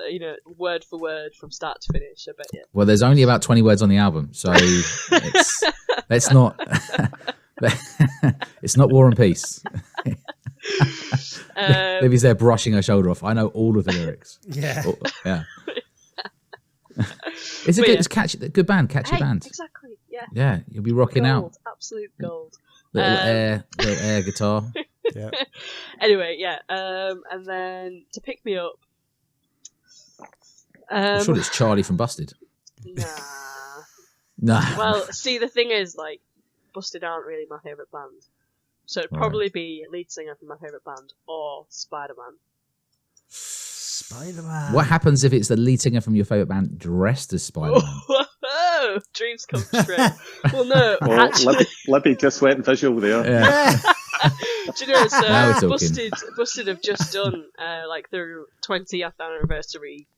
you know, word for word from start to finish. I bet you. Well, there's only about 20 words on the album, so let's not. It's not War and Peace. Libby's there brushing her shoulder off. I know all of the lyrics. Yeah. Oh, yeah. It's a good, it's catchy, good band, catchy band. Exactly. Yeah. Yeah, you'll be rocking Gold, out. absolute gold. Little air guitar. Yeah. Anyway, yeah. And then to pick me up. I'm sure it's Charlie from Busted. Nah. Nah. Well, see, the thing is, like, Busted aren't really my favourite band. So it'd probably be lead singer from my favourite band or Spider-Man. Spider-Man. What happens if it's the lead singer from your favourite band dressed as Spider-Man? Oh, dreams come true. Well, no, Well, actually... Libby just went visual there. Yeah. Do you know, Now so we're talking. Busted have just done, like, their 20th anniversary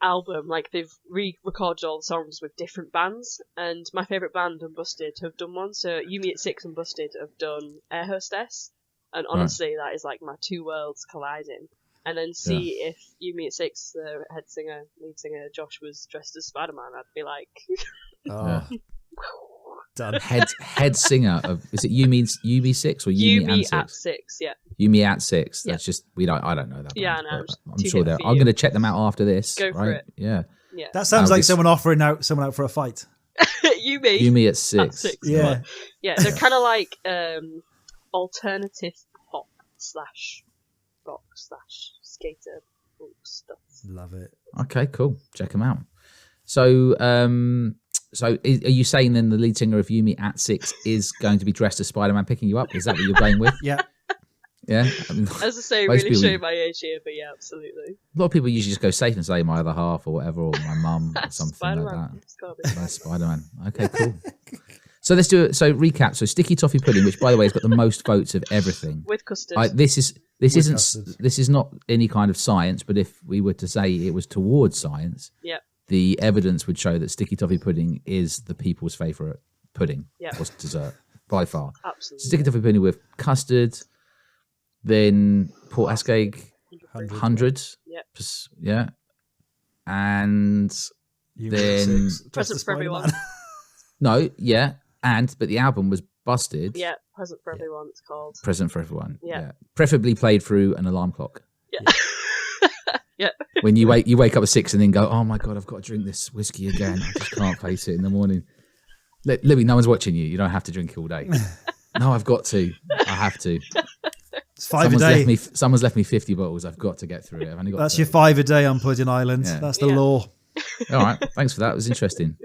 album. Like, they've re-recorded all the songs with different bands, and my favourite band and Busted have done one. So You Me at Six and Busted have done Air Hostess, and honestly, that is like my two worlds colliding. and then see if You Me at 6, the lead singer Josh was dressed as Spider-Man, I'd be like, done. Head singer of, is it You Me 6 or You Me at 6? Yeah. You Me at 6. That's just I don't know that. Yeah, band, no, I'm sure they're. I'm going to check them out after this. Go for it. Yeah. That sounds like someone offering someone out for a fight. You Me at 6. Yeah. Yeah, they're kind of like alternative pop / rock / skater stuff. Love it. Okay, cool. Check them out. So, are you saying then the lead singer of You Me at 6 is going to be dressed as Spider-Man picking you up? Is that what you're going with? Yeah. Yeah. I mean, as I say, really showing my age here, but yeah, absolutely. A lot of people usually just go safe and say my other half or whatever, or my mum or something Spider-Man. like that. Spider-Man. Okay, cool. So let's do it. So recap. So sticky toffee pudding, which by the way has got the most votes of everything. With custard. This is not any kind of science, but if we were to say it was towards science, the evidence would show that sticky toffee pudding is the people's favourite pudding or dessert by far. Absolutely. So sticky toffee pudding with custard, then Port Ascaic 100. Yeah. And then Present for Everyone. No, yeah. But the album was busted. Yeah, Present for Everyone it's called. Present for Everyone. Yeah. Preferably played through an alarm clock. Yeah. Yeah. When you wake up at 6 and then go, oh my God, I've got to drink this whiskey again. I just can't face it in the morning. Libby, no one's watching you. You don't have to drink it all day. No, I've got to. I have to. It's 5 a day. Someone's left me 50 bottles. I've got to get through it. I've only got That's 30. your 5 a day on Pudding Island. Yeah. That's the law. All right. Thanks for that. It was interesting.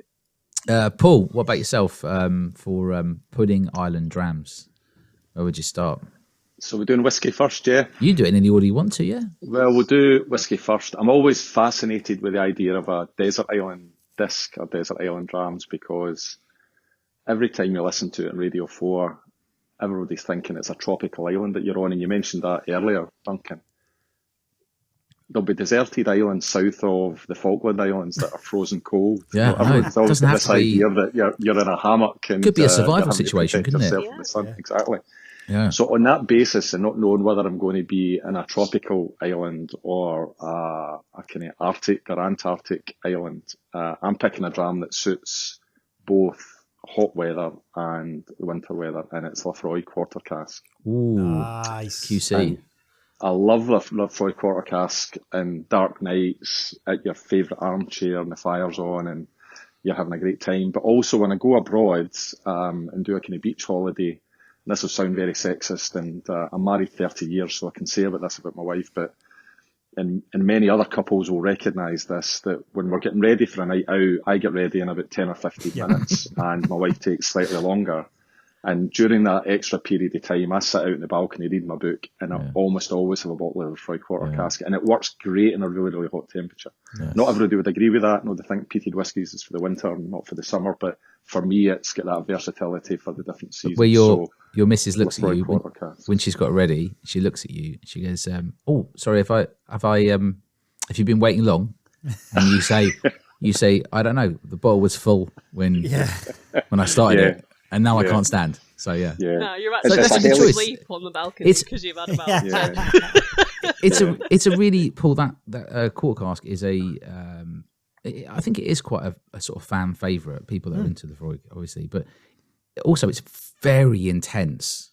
Paul, what about yourself for Pudding Island Drams? Where would you start? So we're doing whiskey first, yeah? You do it in any order you want to, yeah? Well, we'll do whiskey first. I'm always fascinated with the idea of a desert island disc or desert island drams, because every time you listen to it on Radio 4, everybody's thinking it's a tropical island that you're on, and you mentioned that earlier, Duncan. There'll be deserted islands south of the Falkland Islands that are frozen cold. Yeah, everyone's always got this idea that you're in a hammock. And could be a survival situation, couldn't it? From the sun. Exactly. Yeah. So on that basis, and not knowing whether I'm going to be in a tropical island or a kind of Arctic or Antarctic island, I'm picking a dram that suits both hot weather and winter weather, and it's Lafroy Quarter Cask. Ooh, nice. QC. And I love Lafroy Quarter Cask and dark nights at your favourite armchair and the fire's on and you're having a great time. But also when I go abroad and do a kind of beach holiday, and this will sound very sexist, and I'm married 30 years, so I can say about this about my wife, but and many other couples will recognise this, that when we're getting ready for a night out, I get ready in about 10 or 15 minutes and my wife takes slightly longer. And during that extra period of time, I sit out in the balcony reading my book, and I almost always have a bottle of Lafroy Quarter Cask, and it works great in a really, really hot temperature. Yes. Not everybody would agree with that. No, they think peated whiskies is for the winter and not for the summer, but for me, it's got that versatility for the different seasons. Where your missus looks at you when she's got ready, she looks at you, she goes, "Oh, sorry, if you've been waiting long," and you say, "I don't know, the bottle was full when I started it." And now I can't stand. So yeah. No, you're actually to sleep on the balcony because you've had a balcony. It's a really, Paul, that quarter cask is I think it is quite a sort of fan favourite. People that are into the Lafroy, obviously, but also it's very intense.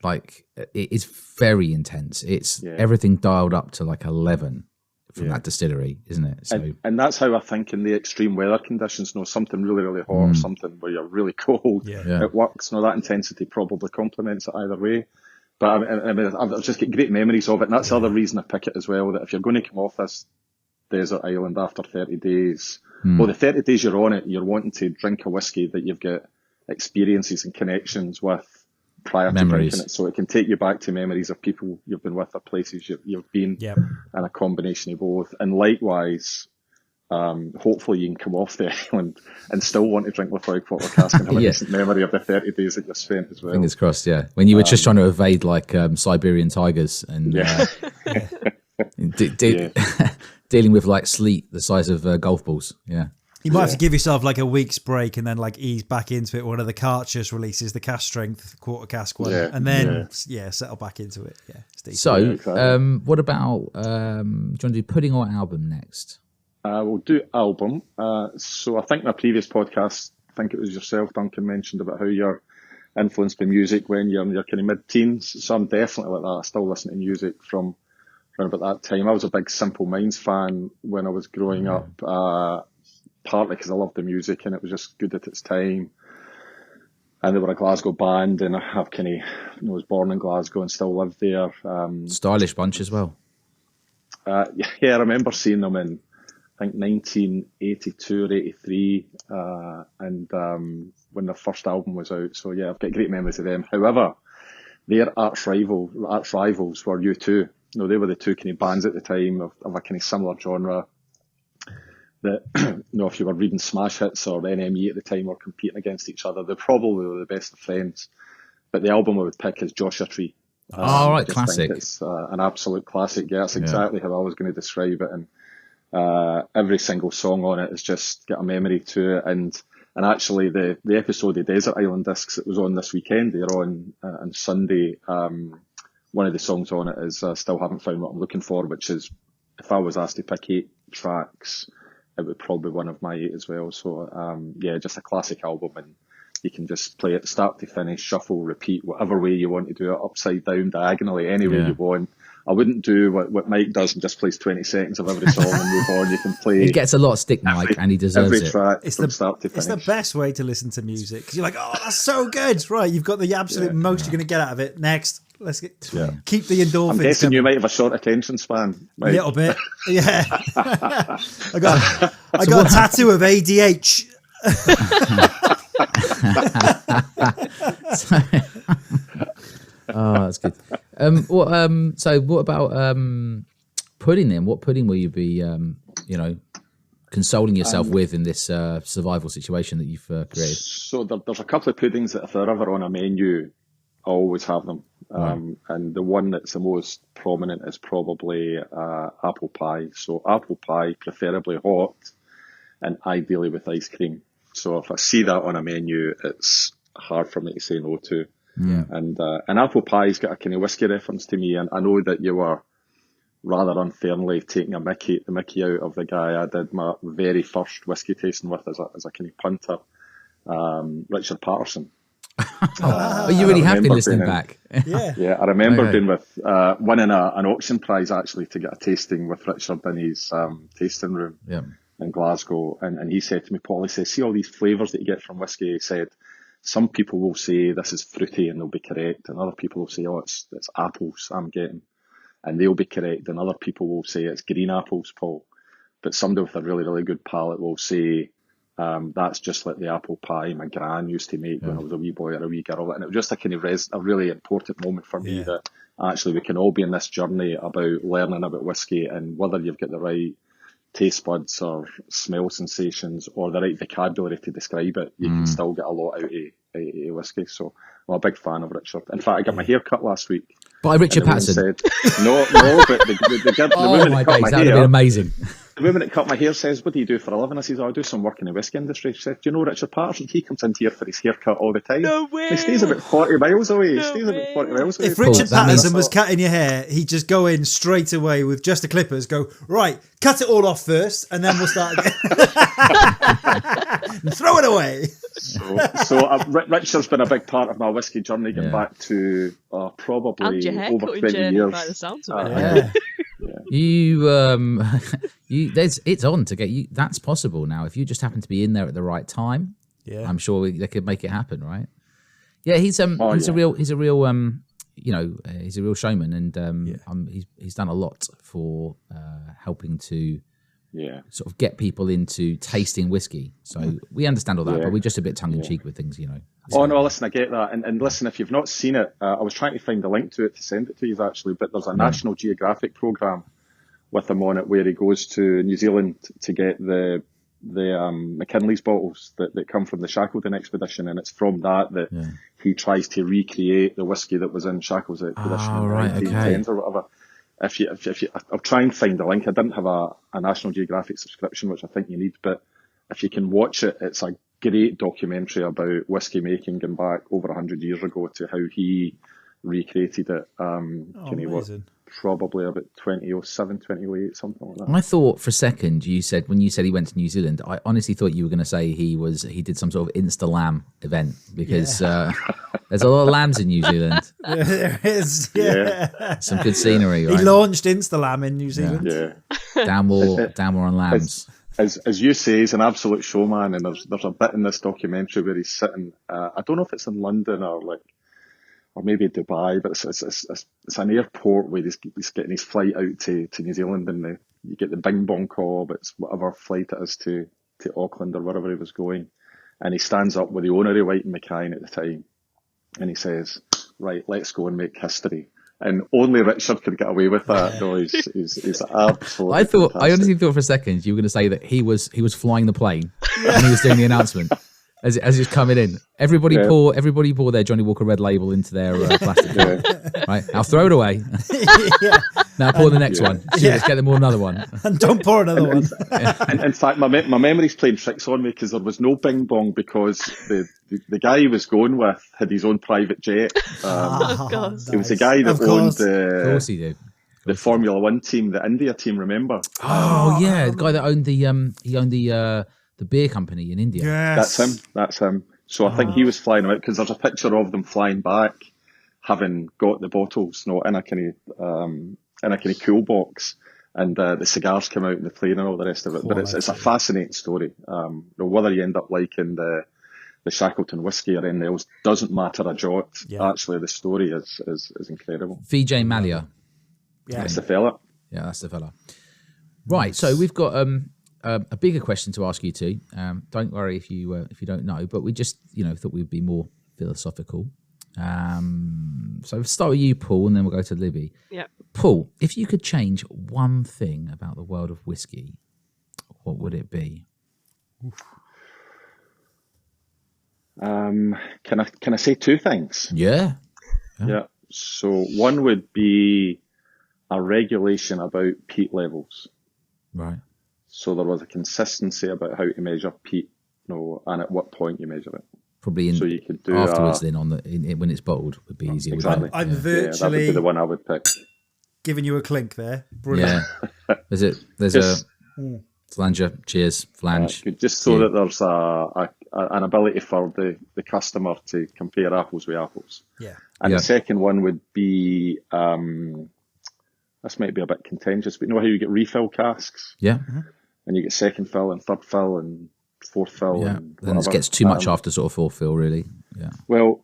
Like it is very intense. It's everything dialed up to like 11. From that distillery, isn't it? So, and that's how I think in the extreme weather conditions, something really, really hot or something where you're really cold, it works. That intensity probably complements it either way. But I mean, I've just got great memories of it, and that's the other reason I pick it as well, that if you're going to come off this desert island after 30 days, well, the 30 days you're on it, you're wanting to drink a whiskey that you've got experiences and connections with prior to drinking it, so it can take you back to memories of people you've been with or places you've been, and a combination of both. And likewise, hopefully you can come off the island and still want to drink Lafroy Quarter Cask and have a decent memory of the 30 days that you've spent as well. Fingers crossed, when you were just trying to evade like Siberian tigers and dealing with like sleet the size of golf balls. You might have to give yourself like a week's break and then like ease back into it. One of the Karchers releases, the cask strength quarter cask one, and then settle back into it. Yeah. So, what about do you want to do pudding or album next? We'll do album. So I think my previous podcast, I think it was yourself, Duncan, mentioned about how you're influenced by music when you're in your kind of mid-teens. So I'm definitely like that. I still listen to music from around about that time. I was a big Simple Minds fan when I was growing up, partly because I loved the music and it was just good at its time. And they were a Glasgow band, and I've kind of was born in Glasgow and still live there. Stylish bunch as well. I remember seeing them in, I think, 1982 or 83, and when their first album was out. So yeah, I've got great memories of them. However, their arch rivals were U2. They were the two kind of bands at the time of a kind of similar genre. That, if you were reading smash hits or NME at the time or competing against each other, they probably were the best of friends. But the album I would pick is Joshua Tree. Right, classic. It's an absolute classic. Yeah, that's exactly how I was going to describe it. And every single song on it has just got a memory to it. And actually, the episode of Desert Island Discs that was on this weekend, they're on Sunday. One of the songs on it is Still Haven't Found What I'm Looking For, which is, if I was asked to pick 8 tracks, it would probably be one of my 8 as well. So, just a classic album, and you can just play it start to finish, shuffle, repeat, whatever way you want to do it, upside down, diagonally, any way you want. I wouldn't do what Mike does and just plays 20 seconds of every song and move on. You can play. He gets a lot of stick, Mike, and he deserves every track from start to finish. It's the best way to listen to music, because you're like, oh, that's so good. Right, you've got the absolute most you're going to get out of it. Next, let's keep the endorphins. I'm guessing you might have a short attention span, Mike. A little bit, yeah. I got a tattoo of ADH. Oh, that's good. So what about pudding then? What pudding will you be, consoling yourself with in this survival situation that you've created? So there's a couple of puddings that if they're ever on a menu, I always have them. And the one that's the most prominent is probably apple pie. So apple pie, preferably hot, and ideally with ice cream. So if I see that on a menu, it's hard for me to say no to. Yeah. And apple pie's got a kind of whiskey reference to me, and I know that you were rather unfairly taking the mickey out of the guy I did my very first whiskey tasting with as a kind of punter, Richard Patterson. You really have been listening back. Yeah, I remember being with winning an auction prize actually to get a tasting with Richard in his tasting room in Glasgow, and he said to me, Paul, he says, see all these flavours that you get from whiskey. He said, some people will say this is fruity and they'll be correct, and other people will say, oh, it's apples I'm getting, and they'll be correct, and other people will say it's green apples, Paul. But somebody with a really, really good palate will say, that's just like the apple pie my gran used to make when I was a wee boy or a wee girl. And it was just a kind of a really important moment for me that actually we can all be in this journey about learning about whiskey, and whether you've got the right taste buds or smell sensations or the right vocabulary to describe it, you can still get a lot out of whiskey. So I'm a big fan of Richard. In fact, I got my hair cut last week. By Richard Patterson? Said, no, but the woman that cut my hair, that would have been amazing. The woman that cut my hair says, what do you do for a living? I says, I do some work in the whiskey industry. She said, do you know Richard Patterson? He comes into here for his haircut all the time. No way. He stays about 40 miles away. If Richard Patterson was cutting your hair, he'd just go in straight away with just the clippers, go, right, cut it all off first, and then we'll start again. And throw it away. So Richard's been a big part of my whiskey journey, getting back to probably over 20 years. By the sounds of it. It's on to get you. That's possible now. If you just happen to be in there at the right time, I'm sure they could make it happen, right? Yeah, he's a real showman, and he's done a lot for helping to sort of get people into tasting whiskey. So we understand all that, but we're just a bit tongue in cheek with things, you know. So, oh no, listen, I get that, and listen, if you've not seen it, I was trying to find a link to it to send it to you actually, but there's a National Geographic programme with him on it where he goes to New Zealand to get the McKinley's bottles that come from the Shackleton expedition, and it's from that he tries to recreate the whiskey that was in Shackleton's expedition in the 1910s or whatever. If you, I'll try and find the link. I didn't have a National Geographic subscription, which I think you need, but if you can watch it, it's a great documentary about whiskey making going back over 100 years ago to how he recreated it. Probably about 2007, 2008, something like that. I thought for a second when you said he went to New Zealand, I honestly thought you were going to say he did some sort of Insta Lamb event, because there's a lot of lambs in New Zealand. Yeah, there is. Yeah. Some good scenery, right? He launched Insta Lamb in New Zealand. Yeah. Down more on lambs. As you say, he's an absolute showman, and there's a bit in this documentary where he's sitting. I don't know if it's in London or maybe Dubai, but it's an airport where he's getting his flight out to New Zealand, and you get the bing bong call, but it's whatever flight it is to Auckland or wherever he was going, and he stands up with the owner of White and Mackay at the time, and he says, "Right, let's go and make history." And only Richard could get away with that. No, he's absolutely. I honestly thought for a second you were going to say that he was flying the plane and he was doing the announcement. As he was coming in, everybody pour their Johnny Walker Red Label into their plastic cup. Right, I'll throw it away. Now pour the next one. Let's get them all another one. And don't pour another one. And in fact, my memory's playing tricks on me, because there was no bing bong, because the guy he was going with had his own private jet. He was the guy that owned the Formula One team, the India team. Remember? Oh yeah, the guy that owned the beer company in India. Yes. That's him. So I think he was flying out, because there's a picture of them flying back, having got the bottles, in a kind of cool box, and the cigars come out in the plane and all the rest of it. But it's a fascinating story. Whether you end up liking the Shackleton whiskey or anything else doesn't matter a jot. Yeah. Actually, the story is incredible. Vijay Mallya. Yeah. That's the fella. Yeah, that's the fella. Right, so we've got a bigger question to ask you two. Don't worry if you don't know, but we just thought we'd be more philosophical. So we'll start with you, Paul, and then we'll go to Libby. Yeah. Paul, if you could change one thing about the world of whiskey, what would it be? Can I say two things? Yeah. So one would be a regulation about peat levels. Right. So there was a consistency about how to measure peat, and at what point you measure it. Probably so you could do afterwards. Then when it's bottled would be easier. Exactly. I'm virtually that would be the one I would pick. Giving you a clink there. Brilliant. Yeah. There's a flanger. Cheers, flange. Just so that there's an ability for the customer to compare apples with apples. Yeah. And the second one would be this might be a bit contentious, but you know how you get refill casks? Yeah. Mm-hmm. And you get second fill and third fill and fourth fill. Yeah. And then it gets too much after sort of fourth fill, really. Yeah. Well,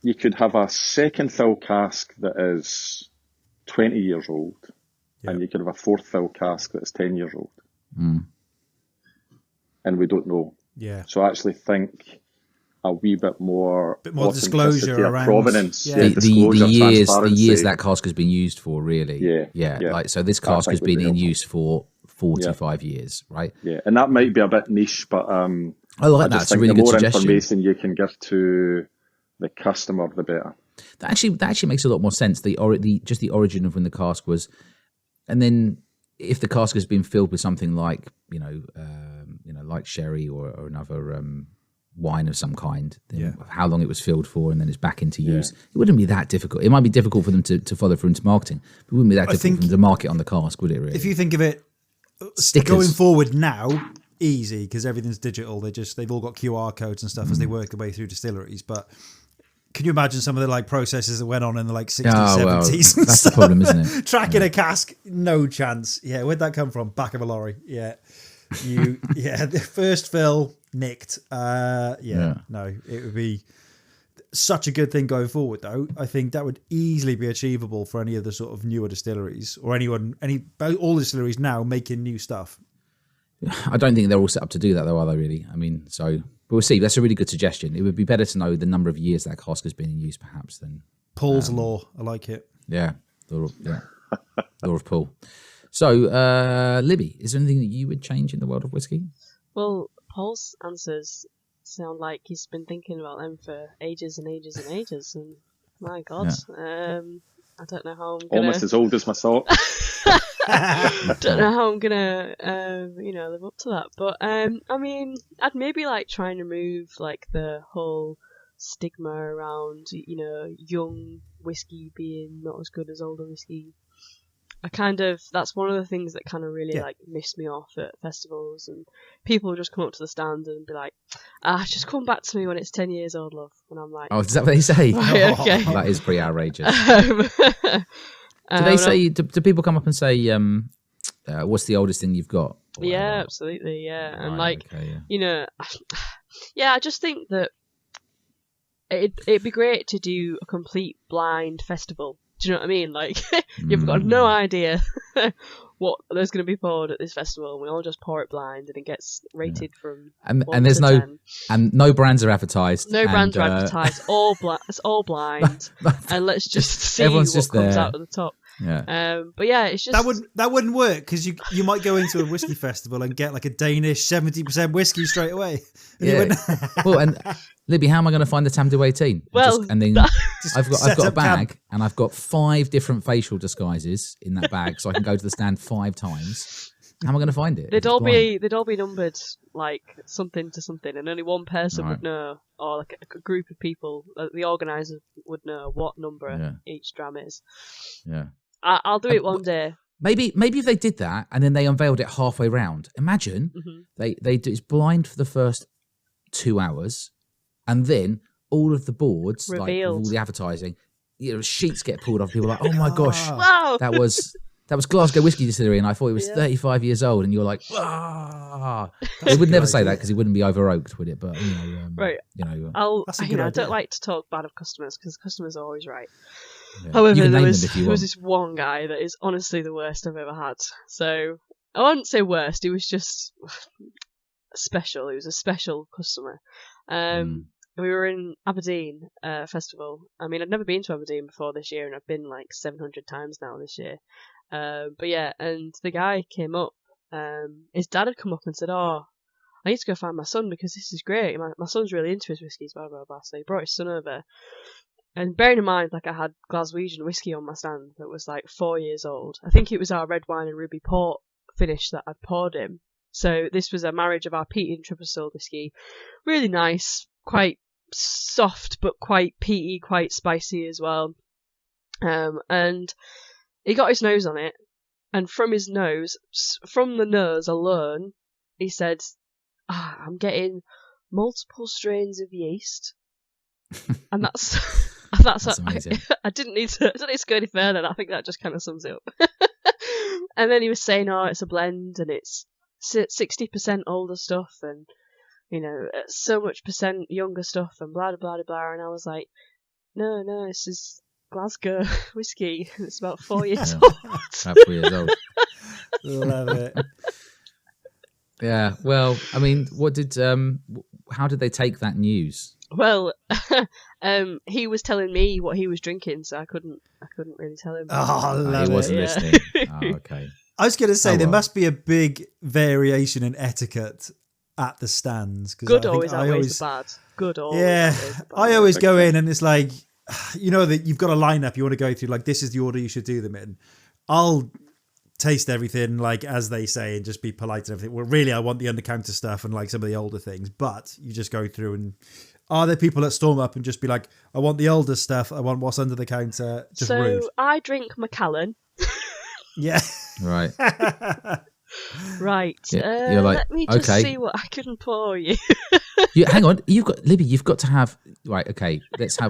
you could have a second fill cask that is 20 years old, and you could have a fourth fill cask that is 10 years old. Mm. And we don't know. Yeah. So I actually think a wee bit more disclosure around provenance. Yeah. The years that cask has been used for, really. Yeah. Like, so this cask has been in use for 45 years, right? Yeah, and that might be a bit niche, but I like that. It's a really good suggestion. The more information you can give to the customer, the better. That actually makes a lot more sense. The origin of when the cask was, and then if the cask has been filled with something like like sherry or another wine of some kind, then how long it was filled for, and then it's back into use. It wouldn't be that difficult. It might be difficult for them to follow through into marketing, but it wouldn't be that difficult for them to market on the cask, would it? Really, if you think of it, stickers going forward now, easy, because everything's digital. They've all got QR codes and stuff as they work their way through distilleries. But can you imagine some of the processes that went on in the 60s, 70s? And that's stuff? the problem, isn't it? Tracking a cask, no chance. Yeah, where'd that come from? Back of a lorry. Yeah, the first fill nicked. No, it would be such a good thing going forward, though. I think that would easily be achievable for any of the sort of newer distilleries or all distilleries now making new stuff. I don't think they're all set up to do that, though, are they? Really? I mean, but we'll see. That's a really good suggestion. It would be better to know the number of years that cask has been in use, perhaps, than Paul's law. I like it. Yeah, law of Paul. So, Libby, is there anything that you would change in the world of whiskey? Well, Paul's answers sound like he's been thinking about them for ages and ages and ages, and my God, I don't know how I'm gonna... Almost as old as my socks. Don't know how I'm gonna, live up to that. But I mean, I'd maybe like try and remove like the whole stigma around, young whiskey being not as good as older whiskey. That's one of the things that kind of really like missed me off at festivals, and people would just come up to the stand and be like, just come back to me when it's 10 years old, love. And I'm like, oh, is that what they say? Right, okay. Oh, that is pretty outrageous. Do they say, do people come up and say, what's the oldest thing you've got? Yeah, absolutely. Yeah. And right, I just think that it'd be great to do a complete blind festival. Do you know what I mean? Like, you've got no idea what there's going to be poured at this festival, and we all just pour it blind, and it gets rated from and 1 there's to no 10. And no brands are advertised. No brands are advertised. It's all blind, and let's just see what comes out of the top. Yeah. But yeah, it's just that wouldn't work, because you might go into a whiskey festival and get like a Danish 70% whiskey straight away. Yeah. Well, and Libby, how am I going to find the Tam 18? Well, I've got a bag and I've got 5 different facial disguises in that bag, so I can go to the stand 5 times. How am I going to find it? They'd all be numbered like something to something, and only one person would know, or like a group of people, the organisers would know what number each dram is. Yeah. I'll do it one day. Maybe if they did that and then they unveiled it halfway round. Imagine they do it's blind for the first 2 hours, and then all of the boards, revealed. like with all the advertising, sheets get pulled off. People are like, oh my gosh, wow, that was Glasgow Whisky Distillery, and I thought it was 35 years old, and you're like, they would never say that because it wouldn't be over oaked, would it? But right, I don't like to talk bad of customers because customers are always right. Yeah. However, there was this one guy that is honestly the worst I've ever had. So I wouldn't say worst; it was just special. He was a special customer. We were in Aberdeen festival. I mean, I'd never been to Aberdeen before this year, and I've been like 700 times now this year. But yeah, and the guy came up. His dad had come up and said, "Oh, I need to go find my son because this is great. My son's really into his whiskies, blah blah blah." So he brought his son over. And bearing in mind, like, I had Glaswegian whiskey on my stand that was like 4 years old. I think it was our red wine and ruby port finish that I'd poured him. So this was a marriage of our peaty and triple distilled whiskey. Really nice, quite soft, but quite peaty, quite spicy as well. And he got his nose on it. And from the nose alone, he said, I'm getting multiple strains of yeast. And that's amazing. I didn't need to go any further. I think that just kind of sums it up. And then he was saying, it's a blend and it's 60% older stuff and, so much percent younger stuff and blah, blah, blah, blah. And I was like, no, this is Glasgow whiskey. It's about 4 years old. About 4 years old. Love it. Yeah. Well, I mean, how did they take that news? Well, he was telling me what he was drinking, so I couldn't really tell him. He wasn't listening. Oh, okay. I was going to say there must be a big variation in etiquette at the stands. Good always outweighs the bad. Good always. Yeah, I always go in and it's like, that you've got a lineup you want to go through. Like, this is the order you should do them in. I'll taste everything like as they say and just be polite and everything. Well, really, I want the under-counter stuff and like some of the older things. But you just go through and. Are there people that storm up and just be like, I want the older stuff, I want what's under the counter? Just rude. I drink Macallan. Yeah. Right. Right. Yeah, you're like, let me just see what I can pour you. Hang on. Libby, you've got to have, right, okay,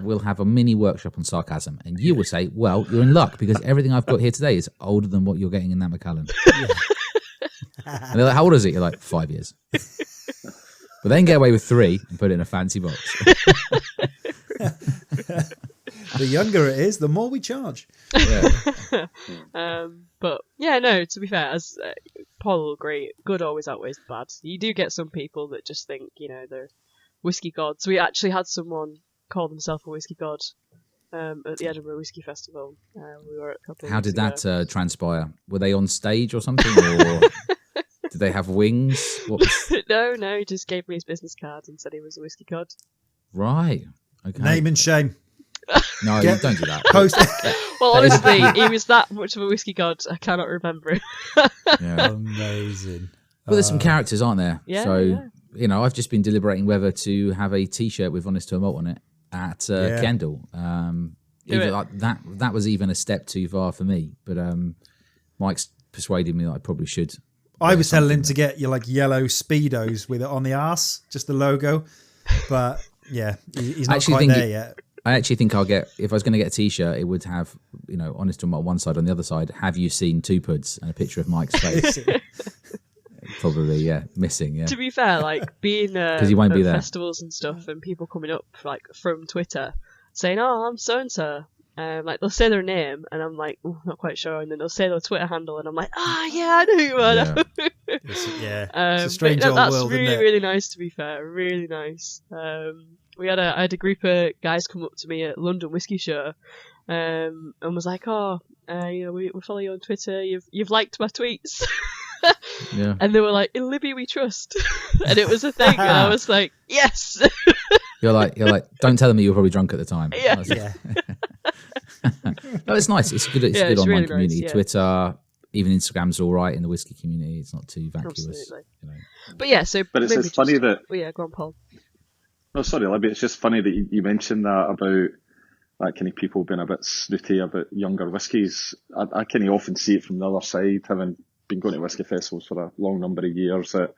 we'll have a mini workshop on sarcasm. And you will say, well, you're in luck because everything I've got here today is older than what you're getting in that Macallan. Yeah. And they're like, how old is it? You're like, 5 years. But then get away with 3 and put it in a fancy box. The younger it is, the more we charge. Yeah. But yeah, no. To be fair, as Paul will agree, good always outweighs the bad. You do get some people that just think they're whiskey gods. We actually had someone call themselves a whiskey god at the Edinburgh Whiskey Festival. We were at a couple. How did that transpire? Were they on stage or something, or did they have wings? No, he just gave me his business card and said he was a whiskey god. Right. Okay. Name and shame. No, you don't do that. Post. Well, honestly, he was that much of a whiskey god. I cannot remember him. Yeah. Amazing. Well, there's some characters, aren't there? Yeah, So, yeah. you know, I've just been deliberating whether to have a T-shirt with Honest to a Malt on it at Kendall. Even like that was even a step too far for me. But Mike's persuaded me that I probably should. I was telling him to get your like yellow Speedos with it on the arse, just the logo. But yeah, he's not quite there yet. I actually think I'll get, if I was going to get a T-shirt, it would have, you know, Honest to a Malt on one side, on the other side, have you seen Two Puds, and a picture of Mike's face. Probably, missing, yeah. To be fair, like being he won't be there. festivals and stuff, and people coming up like from Twitter saying, "Oh, I'm so and so," like they'll say their name, and I'm like, "Oh, not quite sure," and then they'll say their Twitter handle, and I'm like, "Yeah, I know who you are." Yeah. It's a strange old that's world, really, isn't it? really nice. To be fair, really nice. I had a group of guys come up to me at London Whiskey Show, and was like, "Oh, you know, we follow you on Twitter. You've liked my tweets." Yeah. And they were like, "In Libby we trust," and it was a thing, and I was like, "Yes." You're like, don't tell me you were probably drunk at the time. Yeah. No, it's nice. It's good. It's a good it's online really community. nice, yeah. Twitter, even Instagram's all right in the whiskey community. It's not too vacuous. Absolutely. You know. But yeah, so But it's maybe just funny that. Oh yeah, go on, Paul. No, sorry, Libby. It's just funny that you mentioned that about that kind of people being a bit snooty about younger whiskies. I kind of often see it from the other side, having been going to whiskey festivals for a long number of years, that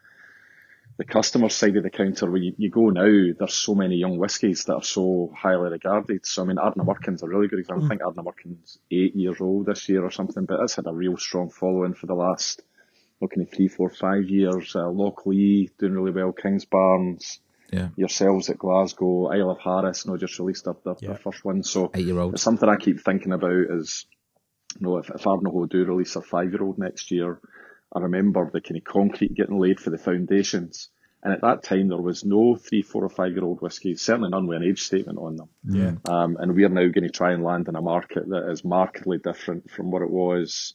the customer side of the counter, where you go now, there's so many young whiskies that are so highly regarded. So, I mean, Ardnamurchan's a really good example. I think Ardnamurchan's 8 years old this year or something, but it's had a real strong following for the last, looking at 3, 4, 5 years. Lochlee doing really well, Kingsbarns, yourselves at Glasgow, Isle of Harris, just released their first one. So 8-year-old. It's something I keep thinking about is, you know, if Ardnahoe do release a 5-year-old next year, I remember the kind of concrete getting laid for the foundations. And at that time, there was no 3, 4 or 5-year-old whiskies, certainly none with an age statement on them. Yeah. And we're now going to try and land in a market that is markedly different from what it was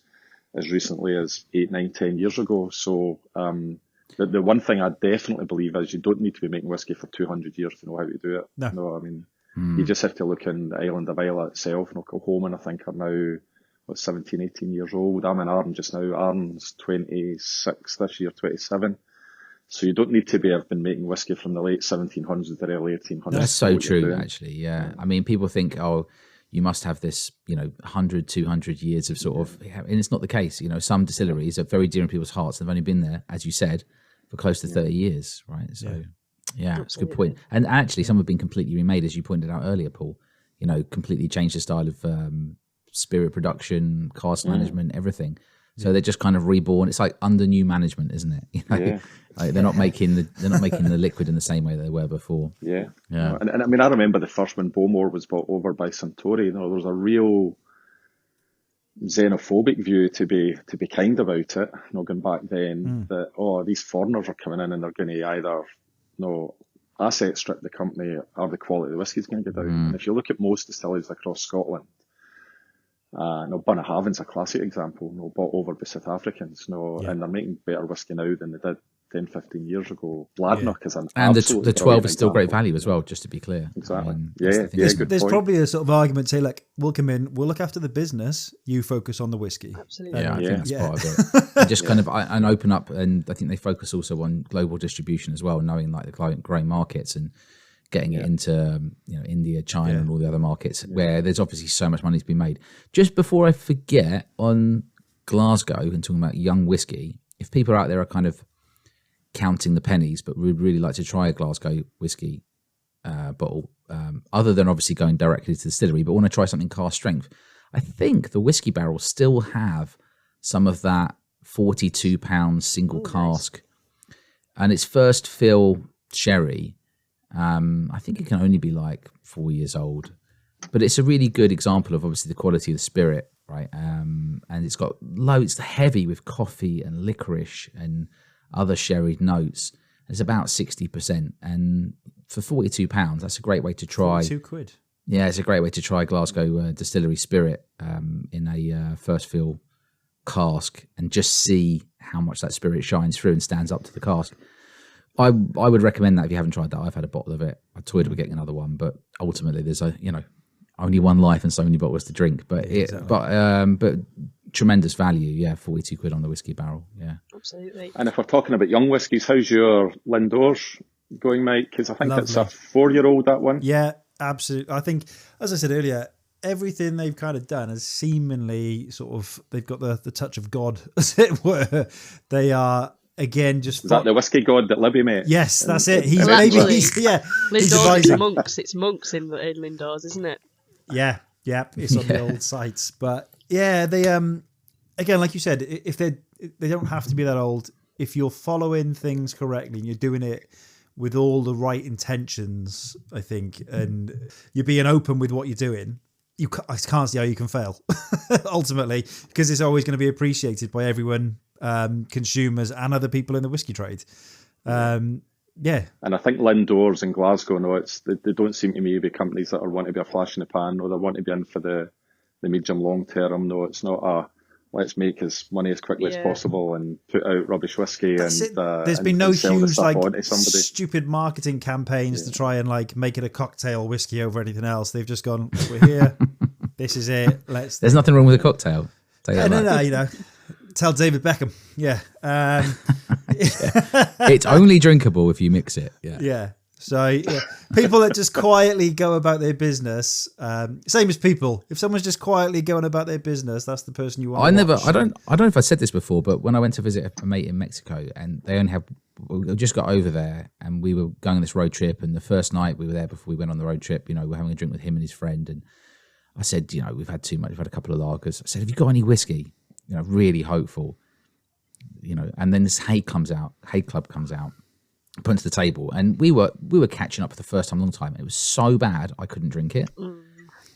as recently as 8, 9, 10 years ago. So, the one thing I definitely believe is you don't need to be making whiskey for 200 years to know how to do it. No. I mean, you just have to look in the island of Islay itself. Kilhoman, I think, are now 17, 18 years old. I'm in Arden just now. Arden's 26 this year, 27. So you don't need to have been making whiskey from the late 1700s to the early 1800s. That's so true, actually. Yeah. I mean, people think, oh, you must have this, 100, 200 years of sort of, and it's not the case. Some distilleries are very dear in people's hearts. They've only been there, as you said, for close to 30 years, right? So, it's a good point. And actually, some have been completely remade, as you pointed out earlier, Paul. Completely changed the style of spirit production, cask management, everything. So they're just kind of reborn. It's like under new management, isn't it? Like they're not making the liquid in the same way they were before. Yeah. And I mean, I remember the first when Bowmore was bought over by Suntory. There was a real xenophobic view, to be kind about it. Going back then, that these foreigners are coming in and they're going to either asset strip the company or the quality of the whiskey is going to go down. And if you look at most distilleries across Scotland. Bunnahabhain's a classic example, bought over by South Africans, and they're making better whiskey now than they did 10, 15 years ago. Bladnoch is an and absolutely the 12 is still example. great value as well, just to be clear. Exactly. There's probably a sort of argument to say, like, we'll come in, we'll look after the business, you focus on the whiskey. Absolutely. I think that's part of it. And just kind of and open up, and I think they focus also on global distribution as well, knowing like the growing markets and getting it into India, China, and all the other markets where there's obviously so much money to be made. Just before I forget, on Glasgow and talking about young whiskey, if people out there are kind of counting the pennies, but would really like to try a Glasgow whiskey bottle, other than obviously going directly to the distillery, but want to try something cask strength, I think the whiskey barrels still have some of that 42-pound single cask, and it's first fill sherry. I think it can only be like 4 years old, but it's a really good example of obviously the quality of the spirit, right? And it's got loads, heavy with coffee and licorice and other sherried notes. It's about 60%, and for £42, that's a great way to try. £42. Yeah, it's a great way to try Glasgow Distillery Spirit in a first fill cask and just see how much that spirit shines through and stands up to the cask. I would recommend that if you haven't tried that. I've had a bottle of it. I toyed with getting another one, but ultimately there's only one life and so many bottles to drink. But but tremendous value. Yeah, 42 quid on the whiskey barrel. Yeah, absolutely. And if we're talking about young whiskies, how's your Lindors going, Mike? Because I think it's a 4-year-old, that one. Yeah, absolutely. I think, as I said earlier, everything they've kind of done is seemingly sort of, they've got the touch of God, as it were. They are, again, just... Is that the whiskey god that Libby made? Yes, that's it. Lindors, monks. It's monks in Lindors, isn't it? Yeah, it's on the old sites. But yeah, they, again, like you said, if they don't have to be that old. If you're following things correctly and you're doing it with all the right intentions, I think, and you're being open with what you're doing, I can't see how you can fail, ultimately, because it's always going to be appreciated by everyone, consumers and other people in the whiskey trade. And I think Lindors in Glasgow, they don't seem to me to be companies that are want to be a flash in the pan, or they want to be in for the medium long term. No, it's not a let's make as money as quickly as possible and put out rubbish whiskey. There's been no huge like stupid marketing campaigns to try and like make it a cocktail whiskey over anything else. They've just gone, we're here, this is it. There's nothing wrong with a cocktail. No, tell David Beckham. Yeah. It's only drinkable if you mix it. Yeah. So people that just quietly go about their business, same as people. If someone's just quietly going about their business, that's the person you want. I don't know if I said this before, but when I went to visit a mate in Mexico, and we just got over there, and we were going on this road trip, and the first night we were there before we went on the road trip, we're having a drink with him and his friend, and I said, we've had too much, we've had a couple of lagers. I said, have you got any whiskey? Really hopeful, and then this Hay Club comes out. Put into the table, and we were catching up for the first time in a long time. It was so bad I couldn't drink it. So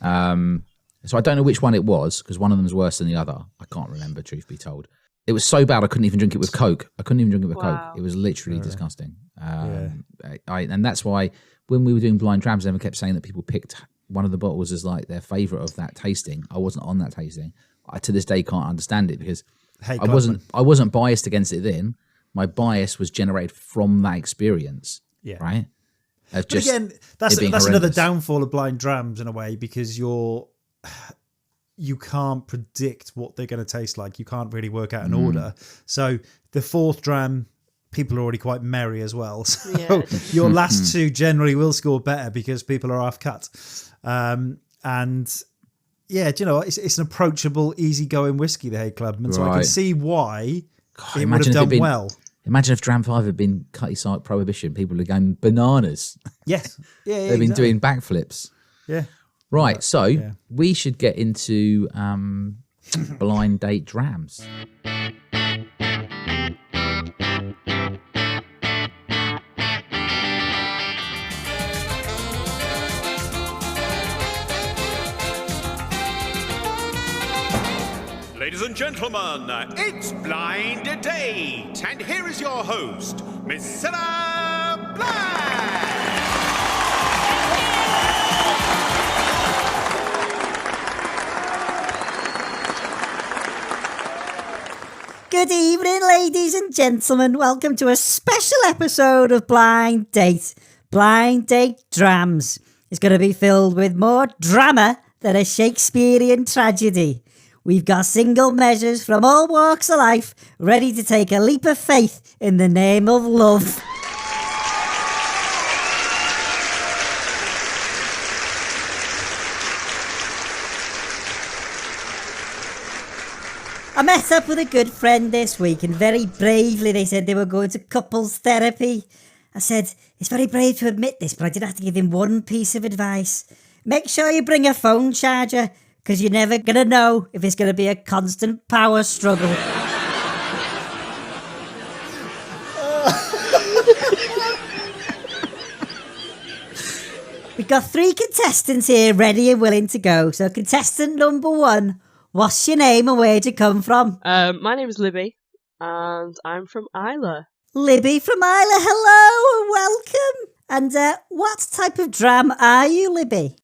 I don't know which one it was, because one of them was worse than the other. I can't remember, truth be told. It was so bad I couldn't even drink it with Coke. Coke. It was literally disgusting. And that's why when we were doing Blind Drams, everyone kept saying that people picked one of the bottles as like their favourite of that tasting. I wasn't on that tasting. I to this day can't understand it, because I wasn't biased against it then. My bias was generated from that experience, right? But again, that's another downfall of Blind Drams in a way, because you can't predict what they're going to taste like. You can't really work out an order. So the fourth dram, people are already quite merry as well. So your last two generally will score better because people are half cut. It's an approachable, easygoing whiskey, the Hay Club. And so I can see why it would have done well. Imagine if Dram 5 had been Cutty Sark Prohibition. People are going bananas. Yes. Yeah, They've been doing backflips. Yeah. Right, we should get into Blind Date Drams. Ladies and gentlemen, it's Blind Date, and here is your host, Miss Cilla Blind. Good evening, ladies and gentlemen. Welcome to a special episode of Blind Date. Blind Date Drams is going to be filled with more drama than a Shakespearean tragedy. We've got single measures from all walks of life ready to take a leap of faith in the name of love. I met up with a good friend this week, and very bravely they said they were going to couples therapy. I said, it's very brave to admit this, but I did have to give him one piece of advice. Make sure you bring a phone charger, because you're never going to know if it's going to be a constant power struggle. We've got 3 contestants here ready and willing to go. So contestant number 1, what's your name and where'd you come from? My name is Libby, and I'm from Isla. Libby from Isla, hello and welcome. And what type of dram are you, Libby?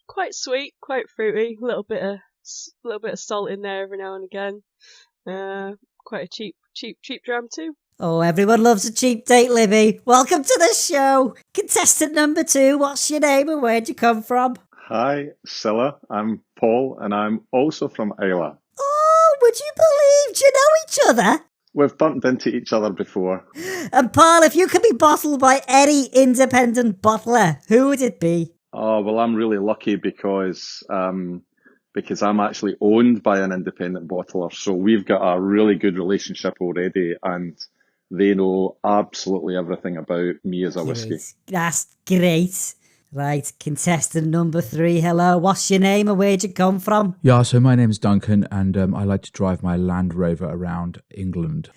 Quite sweet, quite fruity, a little bit of salt in there every now and again. Quite a cheap dram too. Oh, everyone loves a cheap date, Libby. Welcome to the show. Contestant number 2, what's your name and where'd you come from? Hi, Cilla. I'm Paul, and I'm also from Islay. Oh, would you believe? Do you know each other? We've bumped into each other before. And Paul, if you could be bottled by any independent bottler, who would it be? Oh, well, I'm really lucky because I'm actually owned by an independent bottler. So we've got a really good relationship already, and they know absolutely everything about me as a whiskey. That's great. Right, contestant number 3, hello. What's your name and where'd you come from? Yeah, so my name's Duncan, and I like to drive my Land Rover around England.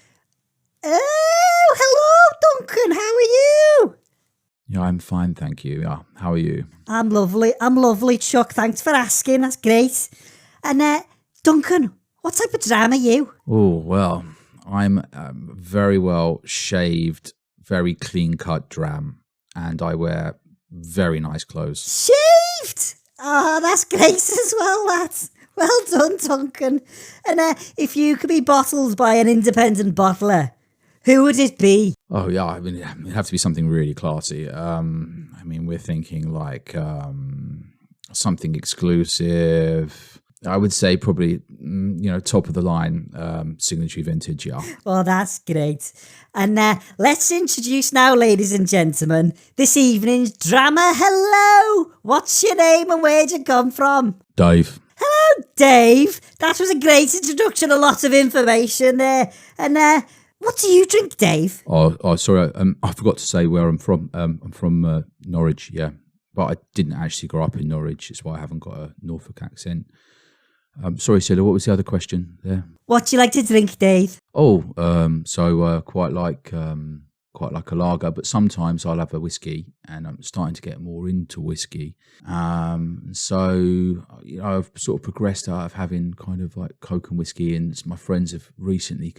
Oh, hello, Duncan. How are you? Yeah, I'm fine, thank you. Yeah, how are you? I'm lovely, Chuck. Thanks for asking. That's great. And Duncan, what type of dram are you? Oh, well, I'm very well shaved, very clean-cut dram, and I wear very nice clothes. Shaved? Oh, that's great as well, that. Well done, Duncan. And if you could be bottled by an independent bottler, who would it be? Oh, yeah, I mean, it'd have to be something really classy. I mean, we're thinking like something exclusive. I would say probably, top of the line, signature vintage, yeah. Well, that's great. And let's introduce now, ladies and gentlemen, this evening's drama. Hello! What's your name and where'd you come from? Dave. Hello, Dave. That was a great introduction, a lot of information there. And what do you drink, Dave? Oh, sorry, I forgot to say where I'm from. I'm from Norwich, yeah. But I didn't actually grow up in Norwich. That's why I haven't got a Norfolk accent. Sorry, Cilla, what was the other question there? What do you like to drink, Dave? Oh, quite like a lager, but sometimes I'll have a whiskey, and I'm starting to get more into whiskey. So I've sort of progressed out of having kind of like Coke and whiskey, and my friends have recently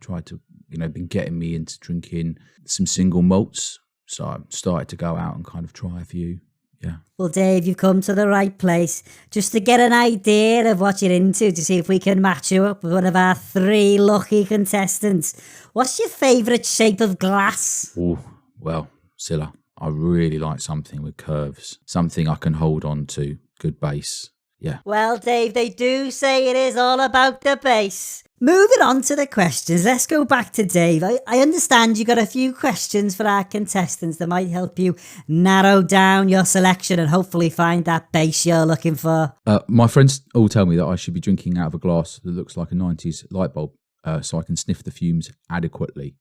tried to been getting me into drinking some single malts. So I started to go out and kind of try a few. Yeah. Well, Dave, you've come to the right place just to get an idea of what you're into, to see if we can match you up with one of our 3 lucky contestants. What's your favourite shape of glass? Oh, well, Cilla, I really like something with curves, something I can hold on to, good base. Yeah. Well, Dave, they do say it is all about the base. Moving on to the questions, let's go back to Dave. I understand you got a few questions for our contestants that might help you narrow down your selection and hopefully find that base you're looking for. My friends all tell me that I should be drinking out of a glass that looks like a 90s light bulb, so I can sniff the fumes adequately.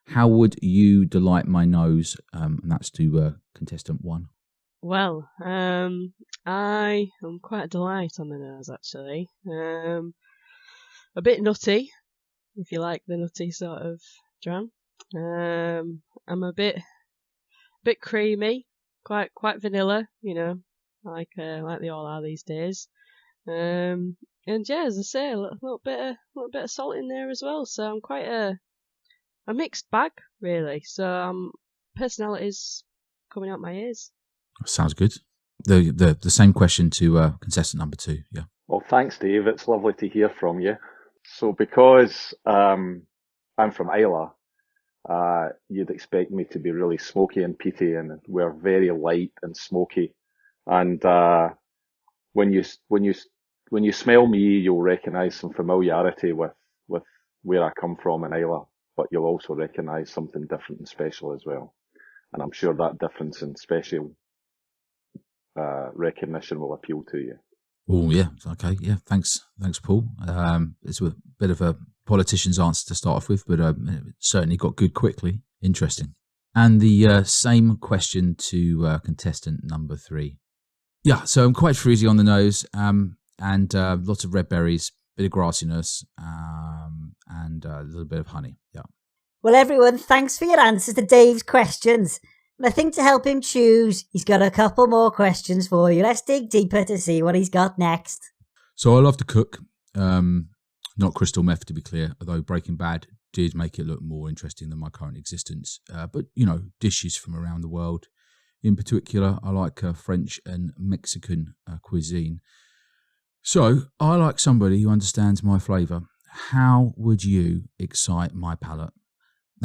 How would you delight my nose? And that's to contestant 1. Well, I am quite a delight on the nose, actually. A bit nutty, if you like the nutty sort of dram. I'm a bit creamy, quite vanilla, like they all are these days. And yeah, as I say, a little bit of salt in there as well. So I'm quite a mixed bag, really. So personality's coming out my ears. Sounds good. The same question to contestant number 2. Yeah. Well, thanks, Dave. It's lovely to hear from you. So because I'm from Islay, you'd expect me to be really smoky and peaty, and we're very light and smoky. And when you smell me, you'll recognise some familiarity with where I come from in Islay, but you'll also recognise something different and special as well. And I'm sure that difference and special recognition will appeal to you. Oh, yeah. Okay. Yeah. Thanks, Paul. It's a bit of a politician's answer to start off with, but it certainly got good quickly. Interesting. And the same question to contestant number 3. Yeah. So I'm quite fruity on the nose, and lots of red berries, bit of grassiness, and a little bit of honey. Yeah. Well, everyone, thanks for your answers to Dave's questions. And I think to help him choose, he's got a couple more questions for you. Let's dig deeper to see what he's got next. So I love to cook, not crystal meth to be clear, although Breaking Bad did make it look more interesting than my current existence. But, dishes from around the world. In particular, I like French and Mexican cuisine. So I like somebody who understands my flavour. How would you excite my palate?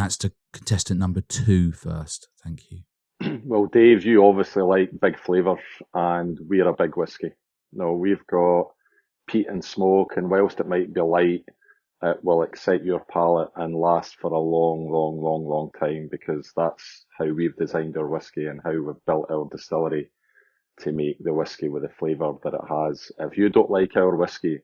that's to contestant number 2 first. Thank you. Well, Dave, you obviously like big flavours, and we're a big whiskey. No, we've got peat and smoke, and whilst it might be light, it will excite your palate and last for a long time, because that's how we've designed our whiskey and how we've built our distillery to make the whiskey with the flavour that it has. If you don't like our whiskey,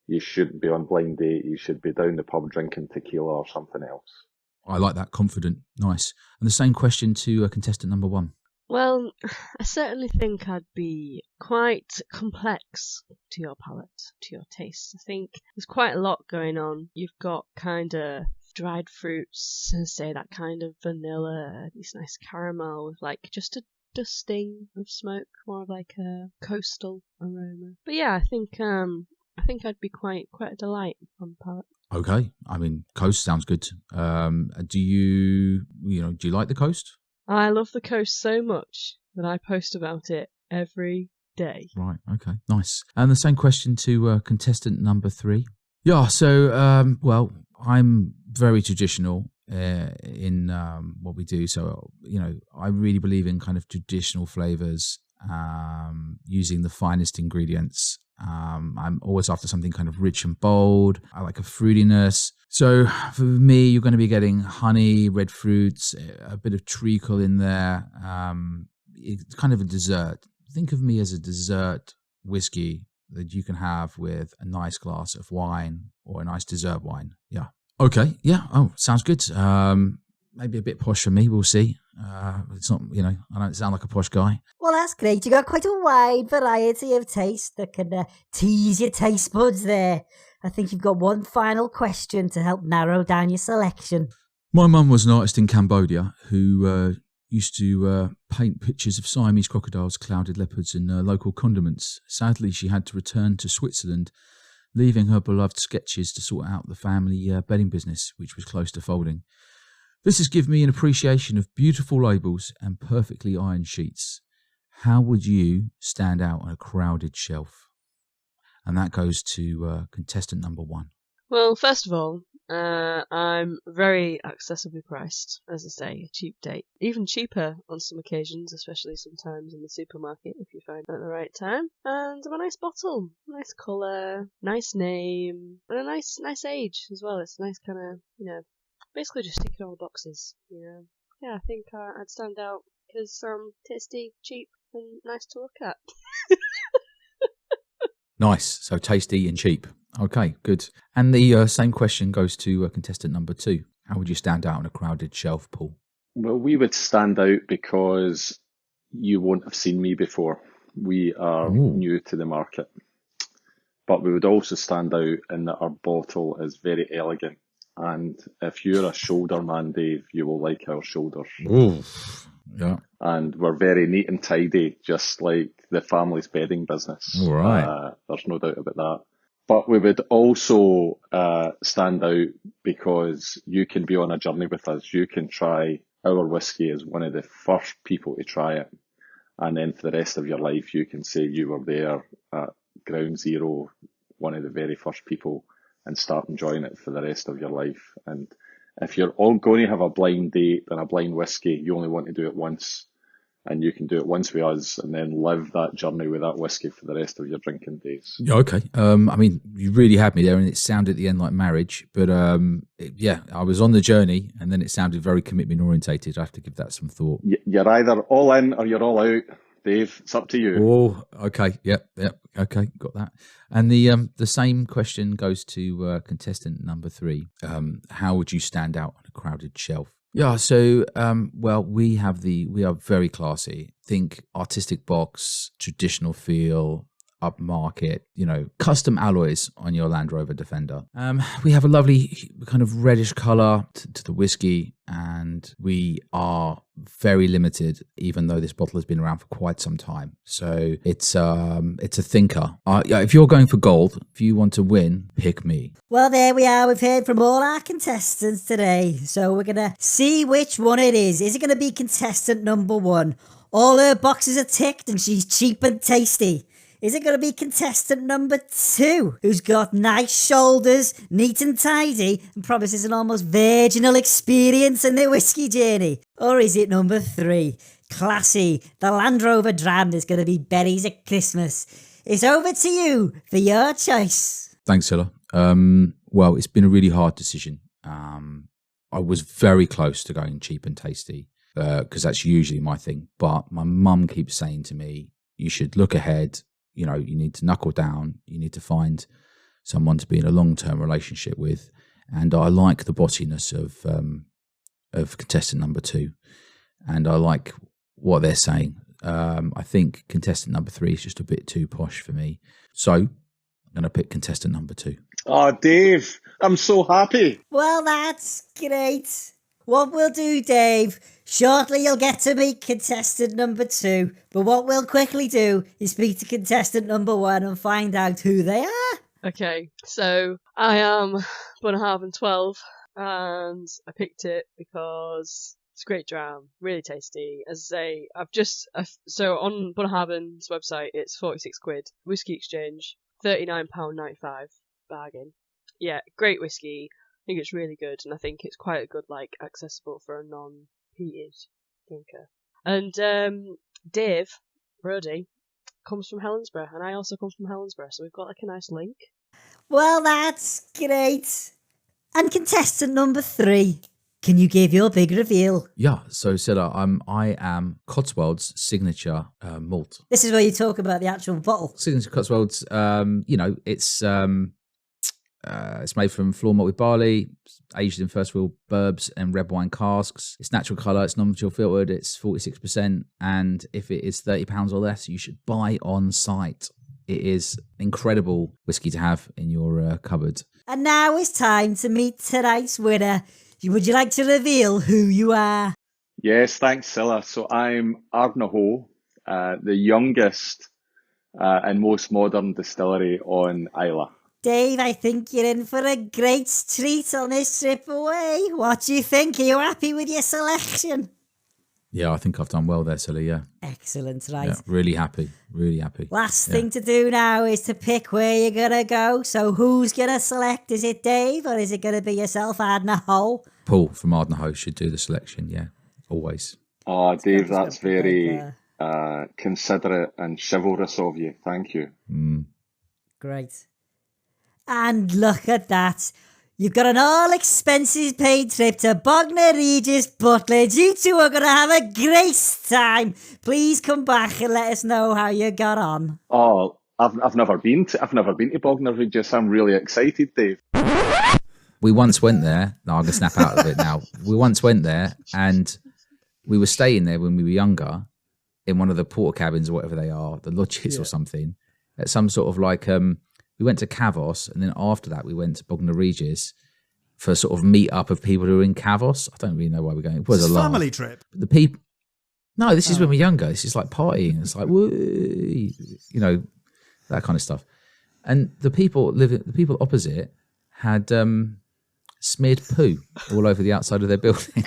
you shouldn't be on Blind Date. You should be down the pub drinking tequila or something else. I like that. Confident. Nice. And the same question to contestant number 1. Well, I certainly think I'd be quite complex to your palate, to your taste. I think there's quite a lot going on. You've got kind of dried fruits, and say that kind of vanilla, this nice caramel with like just a dusting of smoke, more of like a coastal aroma. But yeah, I think I'd be quite a delight on the palate. Okay. I mean, coast sounds good. Do you like the coast? I love the coast so much that I post about it every day. Right, okay, nice. And the same question to contestant number 3. Yeah, so, well, I'm very traditional in what we do. So, I really believe in kind of traditional flavours, using the finest ingredients. I'm always after something kind of rich and bold. I like a fruitiness. So for me, you're going to be getting honey, red fruits, a bit of treacle in there. It's kind of a dessert. Think of me as a dessert whiskey that you can have with a nice glass of wine or a nice dessert wine. Yeah. Okay. Yeah. Oh, sounds good. Maybe a bit posh for me. We'll see. It's not, I don't sound like a posh guy. Well, that's great. You got quite a wide variety of taste that can tease your taste buds there. I think you've got one final question to help narrow down your selection. My mum was an artist in Cambodia who used to paint pictures of Siamese crocodiles, clouded leopards and local condiments. Sadly, she had to return to Switzerland, leaving her beloved sketches to sort out the family bedding business, which was close to folding. This has given me an appreciation of beautiful labels and perfectly ironed sheets. How would you stand out on a crowded shelf? And that goes to contestant number 1. Well, first of all, I'm very accessibly priced, as I say, a cheap date. Even cheaper on some occasions, especially sometimes in the supermarket if you find it at the right time. And I'm a nice bottle, nice colour, nice name, and a nice age as well. It's a nice kind of, basically just ticking all the boxes, Yeah, I think I'd stand out because tasty, cheap, and nice to look at. Nice. So tasty and cheap. Okay, good. And the same question goes to contestant number 2. How would you stand out on a crowded shelf, Paul? Well, we would stand out because you won't have seen me before. We are new to the market. But we would also stand out in that our bottle is very elegant. And if you're a shoulder man, Dave, you will like our shoulders. Ooh, yeah. And we're very neat and tidy, just like the family's bedding business. All right. There's no doubt about that. But we would also stand out because you can be on a journey with us. You can try our whiskey as one of the first people to try it. And then for the rest of your life, you can say you were there at ground zero, one of the very first people, and start enjoying it for the rest of your life. And if you're all going to have a blind date and a blind whiskey, you only want to do it once. And you can do it once with us and then live that journey with that whiskey for the rest of your drinking days. Yeah, okay. I mean, you really had me there, and it sounded at the end like marriage. But I was on the journey, and then it sounded very commitment orientated. I have to give that some thought. You're either all in or you're all out, Dave. It's up to you. Oh, okay. Yep. Okay, got that. And the same question goes to contestant number 3. How would you stand out on a crowded shelf? Yeah, so, we are very classy. Think artistic box, traditional feel, upmarket, custom alloys on your Land Rover Defender. We have a lovely kind of reddish colour to the whiskey, and we are very limited, even though this bottle has been around for quite some time. So it's a thinker. If you're going for gold, if you want to win, pick me. Well, there we are. We've heard from all our contestants today. So we're going to see which one it is. Is it going to be contestant number 1? All her boxes are ticked and she's cheap and tasty. is it going to be contestant number 2, who's got nice shoulders, neat and tidy, and promises an almost virginal experience in their whiskey journey? Or is it number 3, classy, the Land Rover Dram is going to be berries at Christmas? It's over to you for your choice. Thanks, Cilla. Well, it's been a really hard decision. I was very close to going cheap and tasty because that's usually my thing. But my mum keeps saying to me, you should look ahead. You know, you need to knuckle down. You need to find someone to be in a long-term relationship with. And I like the bottiness of contestant number 2. And I like what they're saying. I think contestant number 3 is just a bit too posh for me. So I'm going to pick contestant number 2. Oh, Dave, I'm so happy. Well, that's great. What we'll do, Dave, shortly you'll get to meet contestant number 2. But what we'll quickly do is speak to contestant number 1 and find out who they are. Okay, so I am Bunnahabhain 12, and I picked it because it's a great dram, really tasty. As I say, so on Bunnahabhain's website, it's 46 quid. Whisky Exchange, £39.95. Bargain. Yeah, great whiskey. I think it's really good, and I think it's quite a good, accessible for a non-peated drinker. And Dave Brody comes from Helensburgh, and I also come from Helensburgh, so we've got a nice link. Well, that's great. And contestant number 3, can you give your big reveal? Yeah, so Cilla, I am Cotswold's signature malt. This is where you talk about the actual bottle. Signature Cotswold's, it's made from floor malt with barley, aged in first wheel burbs and red wine casks. It's natural colour, it's non-chill filtered, it's 46%, and if it is £30 or less, you should buy on site. It is incredible whiskey to have in your cupboard. And now it's time to meet tonight's winner. Would you like to reveal who you are? Yes, thanks, Cilla. So I'm Ardnahoe, the youngest and most modern distillery on Islay. Dave, I think you're in for a great treat on this trip away. What do you think? Are you happy with your selection? Yeah, I think I've done well there, Cilla, yeah. Excellent, right. Yeah, really happy. Last thing to do now is to pick where you're going to go. So who's going to select? Is it Dave or is it going to be yourself, Ardnahoe? Paul from Ardnahoe should do the selection, yeah, always. Oh, Dave, that's very considerate and chivalrous of you. Thank you. Great. And look at that. You've got an all-expenses paid trip to Bognor Regis, Butledge. You two are going to have a great time. Please come back and let us know how you got on. Oh, I've never been to Bognor Regis. I'm really excited, Dave. We once went there. No, I'm going to snap out of it now. We once went there and we were staying there when we were younger in one of the porter cabins or whatever they are, the lodges or something, at some sort of we went to Cavos, and then after that we went to Bognor Regis for a sort of meet up of people who were in Cavos. I don't really know why we're going. It was a family trip. The people. No, this is when we're younger. This is like partying. It's like woo, that kind of stuff. And the people opposite had smeared poo all over the outside of their building.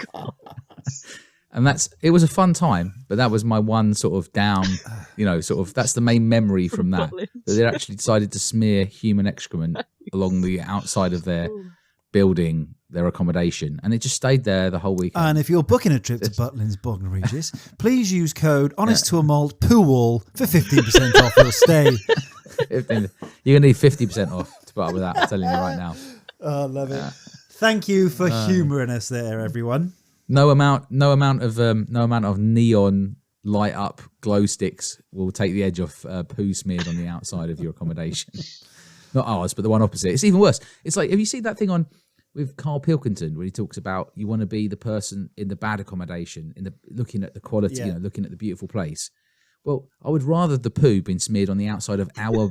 And it was a fun time, but that was my one sort of down, that's the main memory from that. That they actually decided to smear human excrement along the outside of their building, their accommodation, and it just stayed there the whole weekend. And if you're booking a trip to Butlins Bognor Regis, please use code Honest to a Malt Pool for 15% off your stay. You're going to need 50% off to put up with that, I'm telling you right now. Oh, love it. Thank you for humouring us there, everyone. No amount of neon light up glow sticks will take the edge off poo smeared on the outside of your accommodation. Not ours, but the one opposite. It's even worse. It's like, have you seen that thing with Carl Pilkington where he talks about you want to be the person in the bad accommodation, looking at the quality, looking at the beautiful place. Well, I would rather the poo been smeared on the outside of our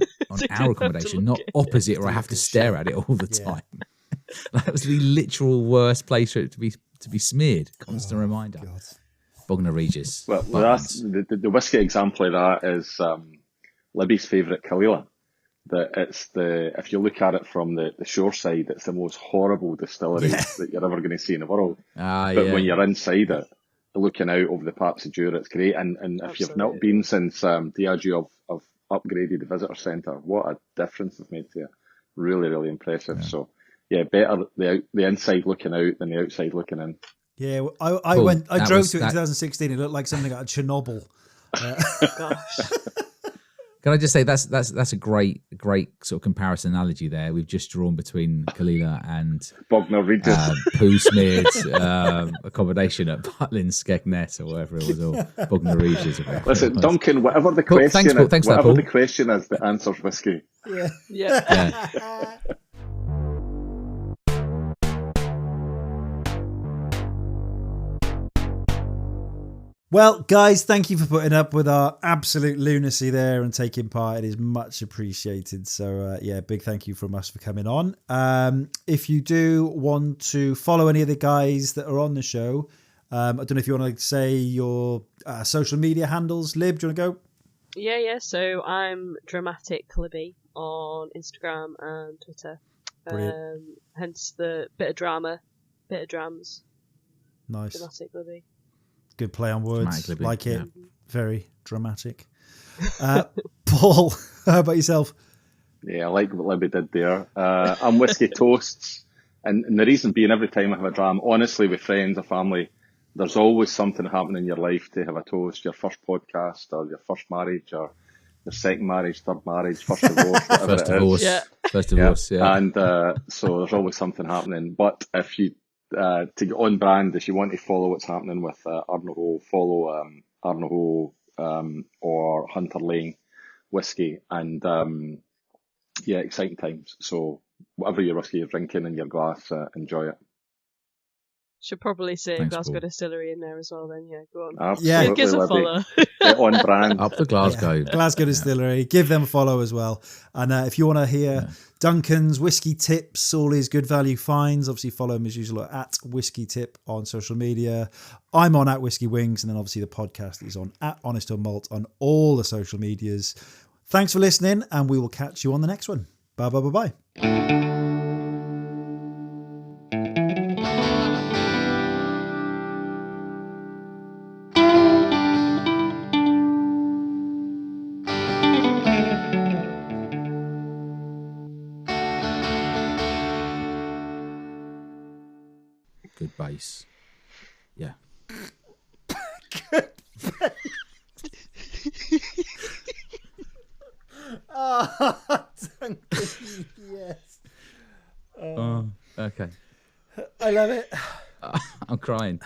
accommodation, not opposite, where I have to stare at it all the time. That was the literal worst place for it to be smeared. Constant reminder. God. Bognor Regis. Well, that's the whiskey example of that is Libby's favourite Cilla. If you look at it from the shore side, it's the most horrible distillery that you're ever going to see in the world. But when you're inside it, looking out over the Paps of Jura, it's great. And if you've not been since Diageo of upgraded the visitor centre. What a difference it's made to you. Really, really impressive. Yeah. So, yeah, better the inside looking out than the outside looking in. Yeah, I drove to it in 2016. It looked like something out of Chernobyl. Gosh. Can I just say that's a great sort of comparison analogy there. We've just drawn between Cilla and Bognor Regis. Poo smeared accommodation at Butlin Skegness or whatever it was, or Bognor Regis. Listen, Duncan, whatever the question is, whatever the question is, the answer's whiskey. Yeah. Well, guys, thank you for putting up with our absolute lunacy there and taking part. It is much appreciated. So, big thank you from us for coming on. If you do want to follow any of the guys that are on the show, I don't know if you want to say your social media handles. Lib, do you want to go? Yeah. So I'm Dramatic Libby on Instagram and Twitter. Hence the bit of drama, bit of drams. Nice. Dramatic Libby. Good play on words. Like it. Yeah. Very dramatic. Paul, how about yourself? Yeah, I like what Libby did there. I'm Whisky Toasts. And the reason being, every time I have a dram, honestly, with friends or family, there's always something happening in your life to have a toast. Your first podcast, or your first marriage, or your second marriage, third marriage, first divorce, whatever first divorce. Yeah. First divorce, yeah. And so there's always something happening. But if you to get on brand, if you want to follow what's happening with Arnaho, follow Arnaho or Hunter Laing whiskey, and exciting times. So whatever your whiskey you're drinking in your glass, enjoy it. Should probably say Thanks, Glasgow Paul. Distillery in there as well. Then go on. Absolutely, give us a follow. Get on brand. Up the Glasgow. Glasgow Distillery. Give them a follow as well. And if you want to hear Duncan's whiskey tips, all his good value finds, obviously follow him as usual at Whiskey Tip on social media. I'm on at Whiskey Wings, and then obviously the podcast is on at Honest to Malt on all the social medias. Thanks for listening, and we will catch you on the next one. Bye bye bye bye. Good bass. Yeah. Good bass. Duncan, yes. Okay. I love it. I'm crying.